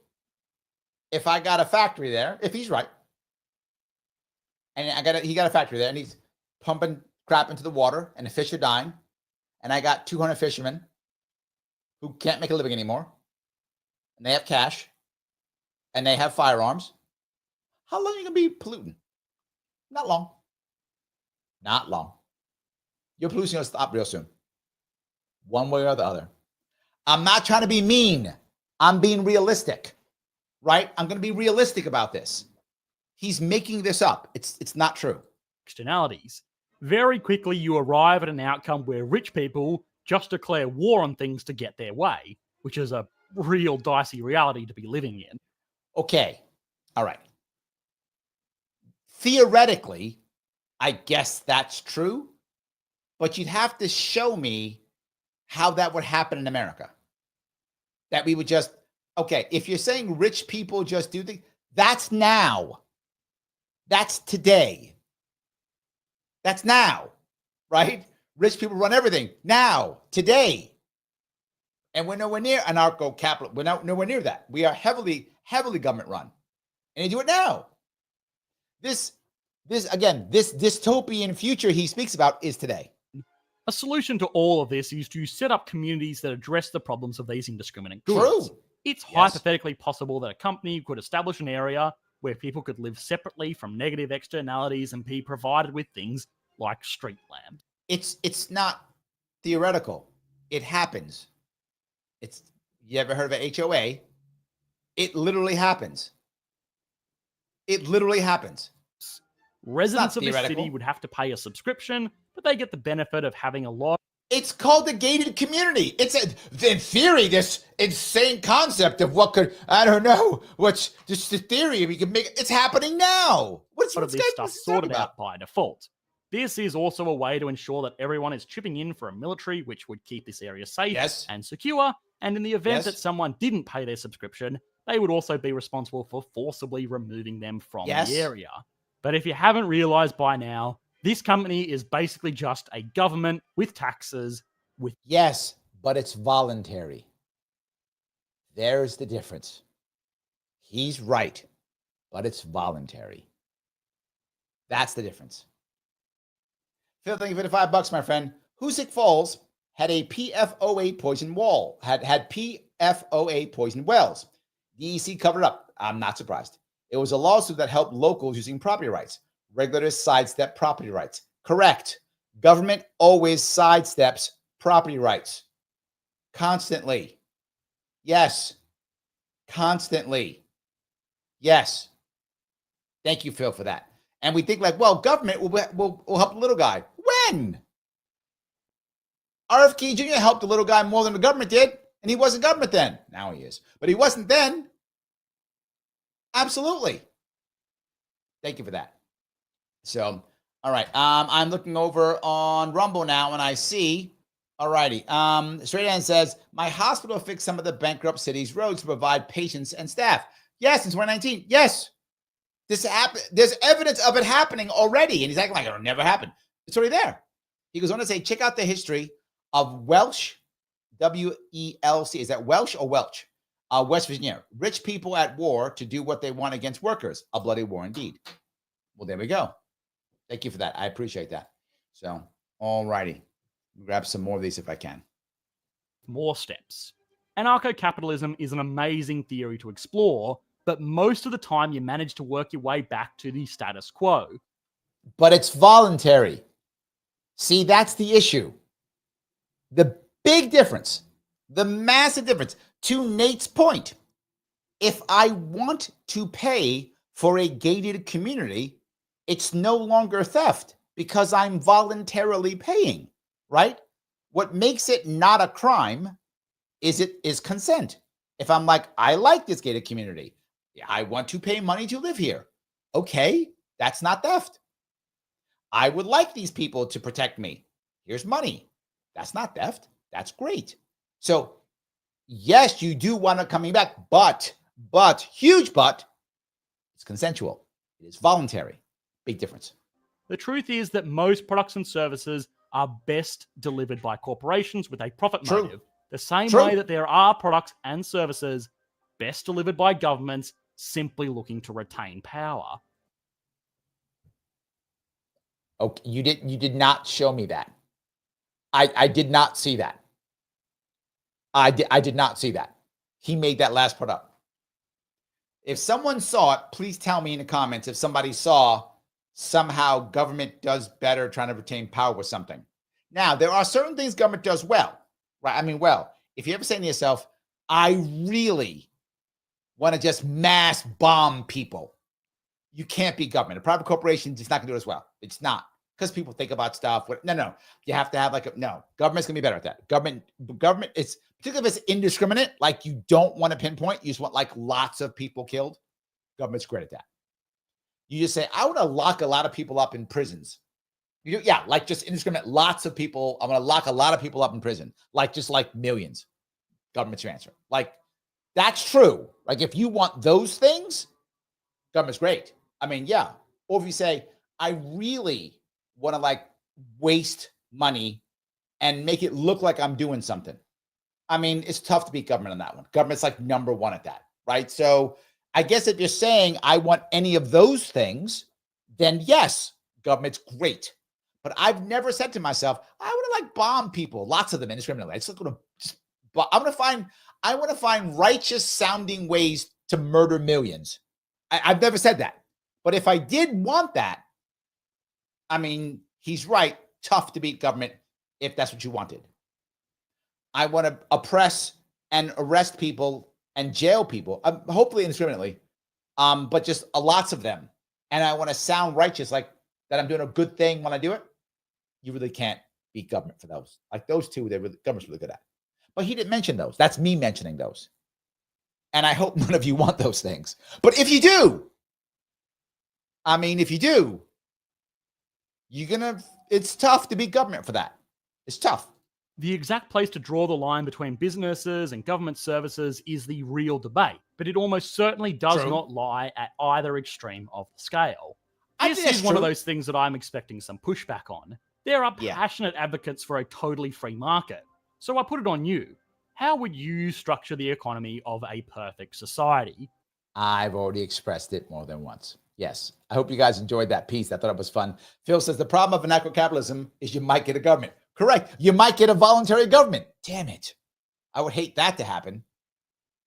if I got a factory there, if he's right, and he got a factory there and he's pumping crap into the water and the fish are dying, and I got 200 fishermen who can't make a living anymore, and they have cash, and they have firearms, how long are you going to be polluting? Not long. Not long. Your pollution going to stop real soon. One way or the other. I'm not trying to be mean. I'm being realistic, right? I'm going to be realistic about this. He's making this up. It's not true. Externalities. Very quickly, you arrive at an outcome where rich people just declare war on things to get their way, which is a real dicey reality to be living in. Okay. All right. Theoretically, I guess that's true, but you'd have to show me how that would happen in America. That we would just, okay, if you're saying rich people just do things, that's now. That's today. That's now, right? Rich people run everything now, today. And we're nowhere near anarcho-capital. We're nowhere near that. We are heavily government run. And they do it now. This dystopian future he speaks about is today. A solution to all of this is to set up communities that address the problems of these indiscriminate goods. True. It's hypothetically possible that a company could establish an area where people could live separately from negative externalities and be provided with things like street lamps. It's not theoretical. It happens. You ever heard of an HOA? It literally happens. It literally happens. Residents of the city would have to pay a subscription, but they get the benefit of having a lot. It's called the gated community. In theory, this insane concept of what could, I don't know, what's just the theory we can make. It's happening now. What's this stuff sorted out by default? This is also a way to ensure that everyone is chipping in for a military, which would keep this area safe and secure. And in the event that someone didn't pay their subscription, they would also be responsible for forcibly removing them from the area. But if you haven't realized by now, this company is basically just a government with taxes. Yes, but it's voluntary. There's the difference. He's right, but it's voluntary. That's the difference. Phil, thank you for the $5, my friend. Hoosick Falls had a PFOA poison wall, had PFOA poisoned wells. DEC covered up. I'm not surprised. It was a lawsuit that helped locals using property rights. Regulators sidestep property rights. Correct. Government always sidesteps property rights. Constantly. Yes. Constantly. Yes. Thank you, Phil, for that. And we think like, well, government will help the little guy. When? RFK Jr. helped the little guy more than the government did, and he wasn't government then. Now he is. But he wasn't then. Absolutely. Thank you for that. So, all right. I'm looking over on Rumble now, and I see. All righty. Straight End says, my hospital fixed some of the bankrupt city's roads to provide patients and staff. Yes, in 2019. Yes. This happened. There's evidence of it happening already. And he's acting like it'll never happen. It's already there. He goes on to say, check out the history of Welsh, W-E-L-C. Is that Welsh or Welch? West Virginia. Rich people at war to do what they want against workers. A bloody war indeed. Well, there we go. Thank you for that. I appreciate that. So, all righty. Grab some more of these if I can. More steps. Anarcho-capitalism is an amazing theory to explore, but most of the time you manage to work your way back to the status quo. But it's voluntary. See, that's the issue. The big difference, the massive difference, to Nate's point, if I want to pay for a gated community, it's no longer theft because I'm voluntarily paying, right? What makes it not a crime is consent. If I'm like, I like this gated community, I want to pay money to live here. Okay, that's not theft. I would like these people to protect me. Here's money. That's not theft. That's great. So yes, you do want it coming back, but, huge but, it's consensual. It is voluntary. Big difference. The truth is that most products and services are best delivered by corporations with a profit motive. The same True. way that there are products and services best delivered by governments simply looking to retain power. Okay, you did not show me that. I did not see that. I did not see that. He made that last part up. If someone saw it, please tell me in the comments if somebody saw somehow government does better trying to retain power with something. Now, there are certain things government does well, right? I mean, well, if you ever say to yourself, I really want to just mass bomb people, you can't be government. A private corporation is not going to do it as well. It's not, because people think about stuff. No. You have to have government's going to be better at that. Government, it's particularly if it's indiscriminate, like you don't want to pinpoint, you just want like lots of people killed. Government's great at that. You just say, I want to lock a lot of people up in prisons. Like just indiscriminate, lots of people. I'm going to lock a lot of people up in prison, like just like millions. Government's your answer. Like that's true. Like if you want those things, government's great. I mean, yeah. Or if you say, I really want to like waste money and make it look like I'm doing something. I mean, it's tough to beat government on that one. Government's like number one at that, right? So I guess if you're saying I want any of those things, then yes, government's great. But I've never said to myself, I want to like bomb people, lots of them indiscriminately. I want to find righteous sounding ways to murder millions. I've never said that. But if I did want that, I mean, he's right. Tough to beat government if that's what you wanted. I want to oppress and arrest people and jail people, hopefully indiscriminately, but just lots of them. And I want to sound righteous, like that I'm doing a good thing when I do it. You really can't beat government for those. Like those two, government's really good at. But he didn't mention those. That's me mentioning those. And I hope none of you want those things. But if you do, it's tough to beat government for that. It's tough. The exact place to draw the line between businesses and government services is the real debate, but it almost certainly does not lie at either extreme of the scale. This is one of those things that I'm expecting some pushback on. There are passionate advocates for a totally free market. So I put it on you. How would you structure the economy of a perfect society? I've already expressed it more than once. Yes. I hope you guys enjoyed that piece. I thought it was fun. Phil says the problem of anarcho-capitalism is you might get a government. Correct. You might get a voluntary government. Damn it. I would hate that to happen.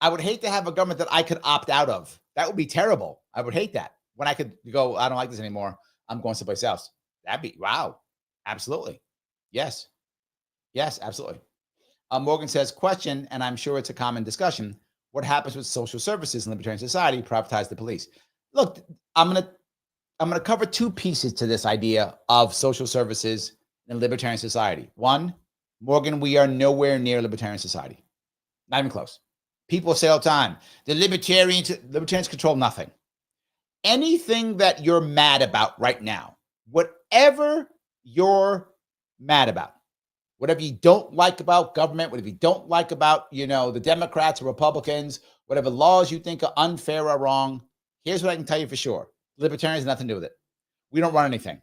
I would hate to have a government that I could opt out of. That would be terrible. I would hate that. When I could go, I don't like this anymore. I'm going someplace else. That'd be, wow. Absolutely. Yes. Yes, absolutely. Morgan says, question, and I'm sure it's a common discussion. What happens with social services in libertarian society? Privatize the police. Look, I'm gonna cover two pieces to this idea of social services in libertarian society. One, Morgan, we are nowhere near libertarian society. Not even close. People say all the time, the libertarians control nothing. Anything that you're mad about right now, whatever you're mad about, whatever you don't like about government, whatever you don't like about, the Democrats or Republicans, whatever laws you think are unfair or wrong, here's what I can tell you for sure. Libertarians have nothing to do with it. We don't run anything.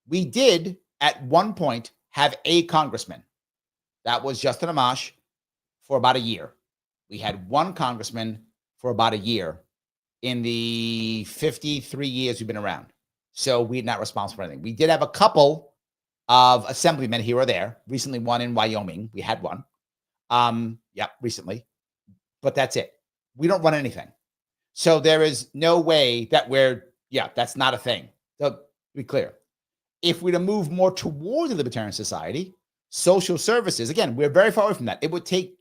We did at one point have a congressman. That was Justin Amash for about a year. We had one congressman for about a year in the 53 years we've been around. So we're not responsible for anything. We did have a couple of assemblymen here or there. Recently, one in Wyoming. We had one. Recently. But that's it. We don't run anything. So there is no way that that's not a thing. So to be clear, if we're to move more towards a libertarian society, social services, again, we're very far away from that. It would take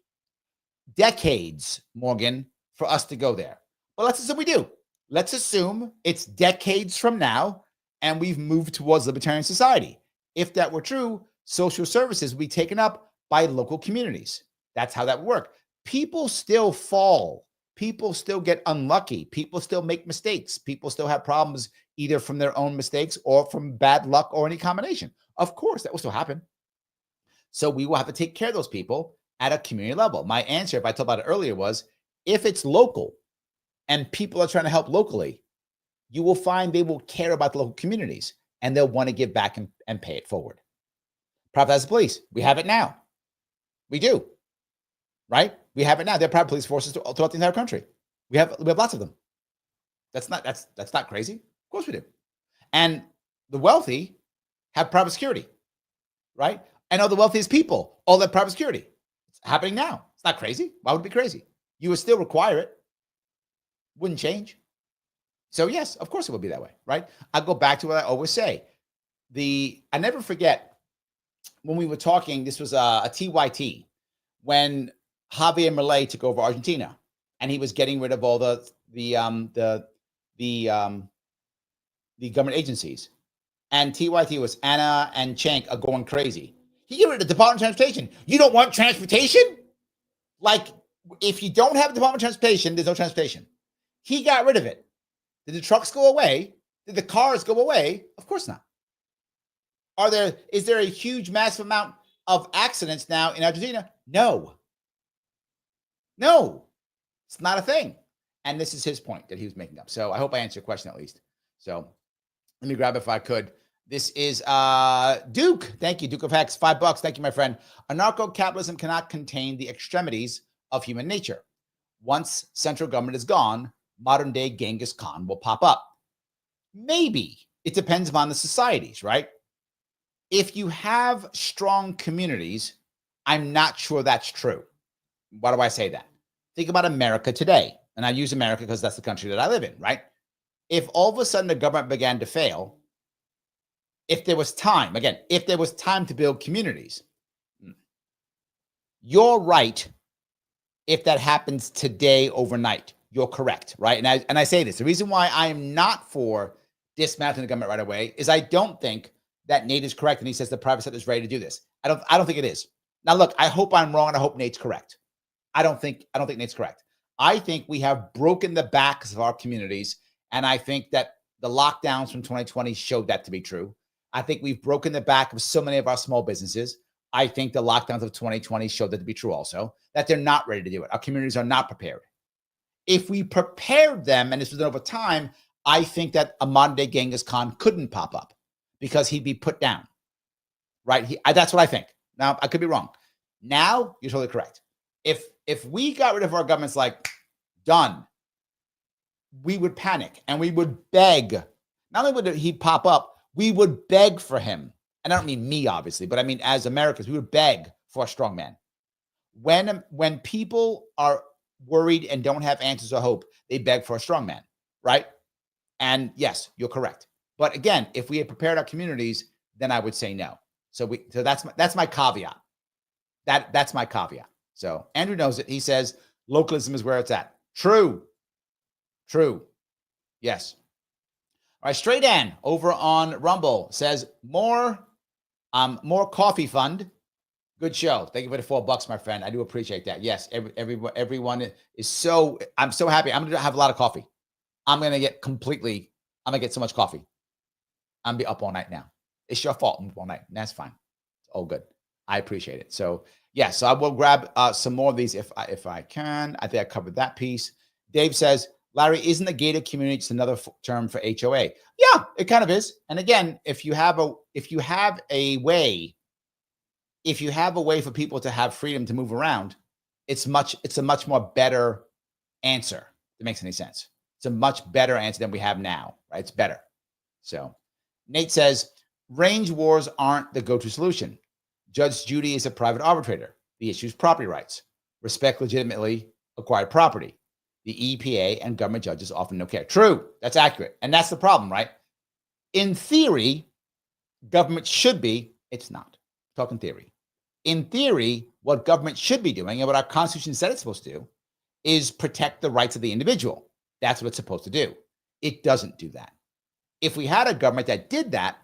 decades, Morgan, for us to go there. But let's assume we do. Let's assume it's decades from now and we've moved towards libertarian society. If that were true, social services would be taken up by local communities. That's how that would work. People still fall. People still get unlucky. People still make mistakes. People still have problems either from their own mistakes or from bad luck or any combination. Of course, that will still happen. So we will have to take care of those people at a community level. My answer, if I talked about it earlier, was if it's local and people are trying to help locally, you will find they will care about the local communities and they'll want to give back and pay it forward. Privatize the police. We have it now. We do. right? We have it now. There are private police forces throughout the entire country. We have lots of them. That's not crazy. Of course we do. And the wealthy have private security, right? And all the wealthiest people, all that private security. It's happening now. It's not crazy. Why would it be crazy? You would still require it. Wouldn't change. So yes, of course it would be that way, right? I go back to what I always say. I never forget when we were talking, this was a TYT, when Javier Milei took over Argentina and he was getting rid of all the government agencies. And TYT was Anna and Cenk are going crazy. He got rid of the Department of Transportation. You don't want transportation? Like, if you don't have a Department of Transportation, there's no transportation. He got rid of it. Did the trucks go away? Did the cars go away? Of course not. Is there a huge, massive amount of accidents now in Argentina? No. It's not a thing. And this is his point that he was making up. So I hope I answered your question at least. So let me grab it if I could. This is Duke. Thank you, Duke of Hex. $5. Thank you, my friend. Anarcho-capitalism cannot contain the extremities of human nature. Once central government is gone, modern-day Genghis Khan will pop up. Maybe. It depends upon the societies, right? If you have strong communities, I'm not sure that's true. Why do I say that? Think about America today. And I use America because that's the country that I live in, right? If all of a sudden the government began to fail, if there was time to build communities, you're right. If that happens today, overnight, you're correct, right? And I say this, the reason why I am not for dismantling the government right away is I don't think that Nate is correct. And he says the private sector is ready to do this. I don't think it is. Now, look, I hope I'm wrong. And I hope Nate's correct. I don't think Nate's correct. I think we have broken the backs of our communities. And I think that the lockdowns from 2020 showed that to be true. I think we've broken the back of so many of our small businesses. I think the lockdowns of 2020 showed that to be true also, that they're not ready to do it. Our communities are not prepared. If we prepared them, and this was done over time, I think that a modern day Genghis Khan couldn't pop up because he'd be put down, right? That's what I think. Now, I could be wrong. Now, you're totally correct. If we got rid of our governments like, done, we would panic and we would beg. Not only would he pop up, we would beg for him. And I don't mean me, obviously, but I mean as Americans, we would beg for a strong man. When people are worried and don't have answers or hope, they beg for a strong man, right? And yes, you're correct. But again, if we had prepared our communities, then I would say no. So that's my caveat. That's my caveat. So Andrew knows it. He says localism is where it's at. True. Yes. All right. Straight Ann over on Rumble says more coffee fund. Good show. Thank you for the $4, my friend. I do appreciate that. Yes. Everyone is I'm so happy. I'm going to have a lot of coffee. I'm going to get so much coffee. I'm going to be up all night now. It's your fault. I'm up all night. That's fine. It's all good. I appreciate it. So yeah, so I will grab some more of these if I can. I think I covered that piece. Dave says, Larry, isn't the gated community just another term for HOA? Yeah, it kind of is. And again, if you have a way for people to have freedom to move around, it's a much more better answer. If it makes any sense. It's a much better answer than we have now, right? It's better. So Nate says, range wars aren't the go-to solution. Judge Judy is a private arbitrator. The issue is property rights. Respect legitimately acquired property. The EPA and government judges often don't care. True. That's accurate. And that's the problem, right? In theory, government should be, it's not. Talking theory. In theory, what government should be doing and what our Constitution said it's supposed to do is protect the rights of the individual. That's what it's supposed to do. It doesn't do that. If we had a government that did that,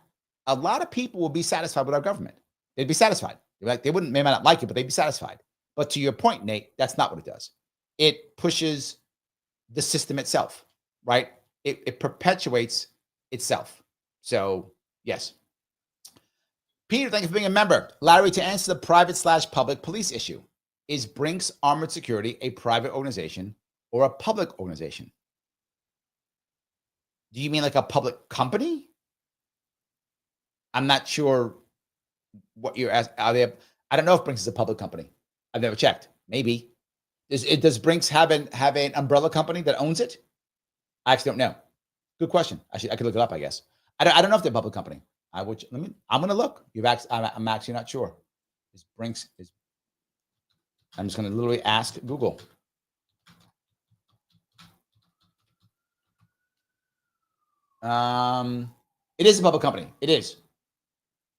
a lot of people would be satisfied with our government. They'd be satisfied. They may not like it, but they'd be satisfied. But to your point, Nate, that's not what it does. It pushes the system itself, right? It perpetuates itself. So, yes. Peter, thank you for being a member. Larry, to answer the private/public police issue, is Brinks Armored Security a private organization or a public organization? Do you mean like a public company? I'm not sure what you're asking. I don't know if Brinks is a public company. I've never checked. Maybe. Does Brinks have an umbrella company that owns it? I actually don't know. Good question. I could look it up, I guess. I don't know if they're a public company. I'm going to look. I'm actually not sure. I'm just going to literally ask Google. It is a public company. It is.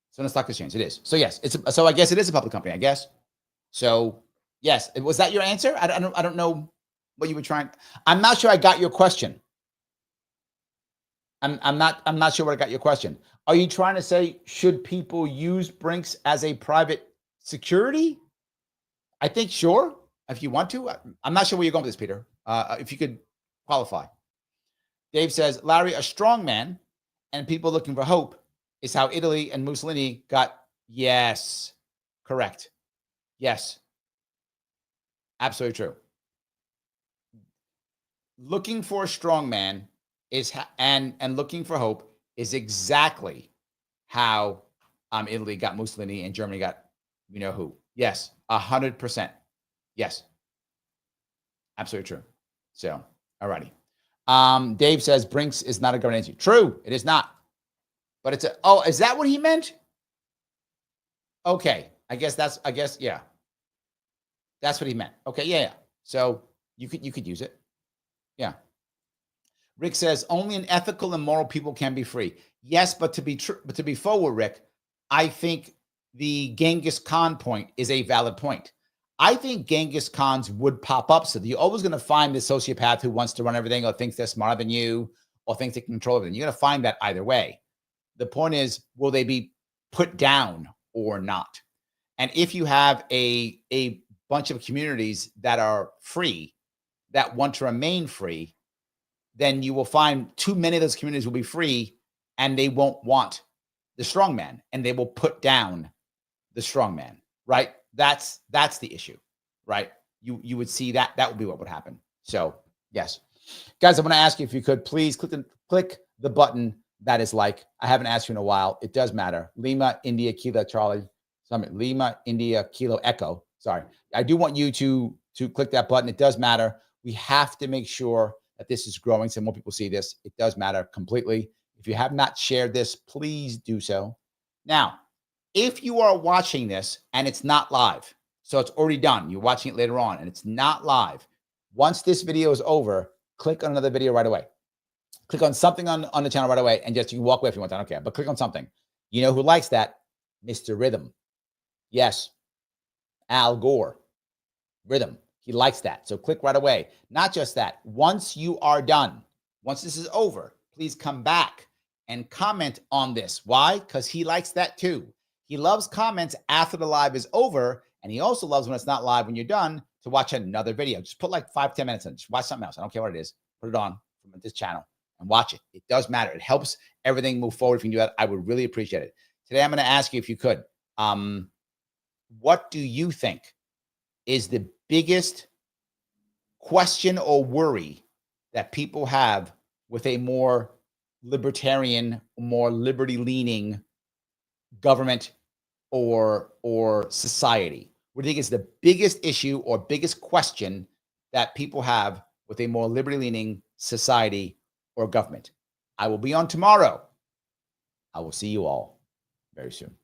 It's on the stock exchange. It is. So yes, so I guess it is a public company, I guess. So yes, was that your answer? I don't know what you were trying. I'm not sure I got your question. I'm not sure what I got your question. Are you trying to say, should people use Brinks as a private security? I think sure, if you want to. I'm not sure where you're going with this, Peter. If you could qualify. Dave says, Larry, a strong man and people looking for hope is how Italy and Mussolini got. Yes, correct. Yes, absolutely true. Looking for a strong man and looking for hope is exactly how Italy got Mussolini and Germany got you know who. Yes, 100%. Yes, absolutely true. So, alrighty. Dave says Brinks is not a government agency. True, it is not. But it's is that what he meant? Okay, yeah. That's what he meant. Okay, yeah. So you could use it. Yeah. Rick says only an ethical and moral people can be free. Yes, but to be forward, Rick, I think the Genghis Khan point is a valid point. I think Genghis Khans would pop up. So you're always going to find the sociopath who wants to run everything or thinks they're smarter than you or thinks they can control everything. You're going to find that either way. The point is, will they be put down or not? And if you have a bunch of communities that are free, that want to remain free, then you will find too many of those communities will be free and they won't want the strongman and they will put down the strongman, right? That's the issue, right? You would see that would be what would happen. So yes, guys, I'm going to ask you if you could please click the button that is like. I haven't asked you in a while. It does matter. Lima, India, Kilo, Charlie. Lima, India, Kilo, Echo. Sorry. I do want you to click that button. It does matter. We have to make sure that this is growing so more people see this. It does matter completely. If you have not shared this, please do so. Now, if you are watching this and it's not live, so it's already done, you're watching it later on and it's not live, once this video is over, click on another video right away. Click on something on the channel right away and just you can walk away if you want. I don't care, but click on something. You know who likes that? Mr. Rhythm. Yes, Al Gore. Rhythm. He likes that. So click right away. Not just that. Once you are done, once this is over, please come back and comment on this. Why? Because he likes that too. He loves comments after the live is over. And he also loves when it's not live, when you're done, to watch another video. Just put like 5-10 minutes in. Just watch something else. I don't care what it is. Put it on from this channel and watch it. It does matter. It helps everything move forward. If you can do that, I would really appreciate it. Today, I'm going to ask you if you could, what do you think is the biggest question or worry that people have with a more libertarian, more liberty-leaning government or society? What do you think is the biggest issue or biggest question that people have with a more liberty-leaning society or government? I will be on tomorrow. I will see you all very soon.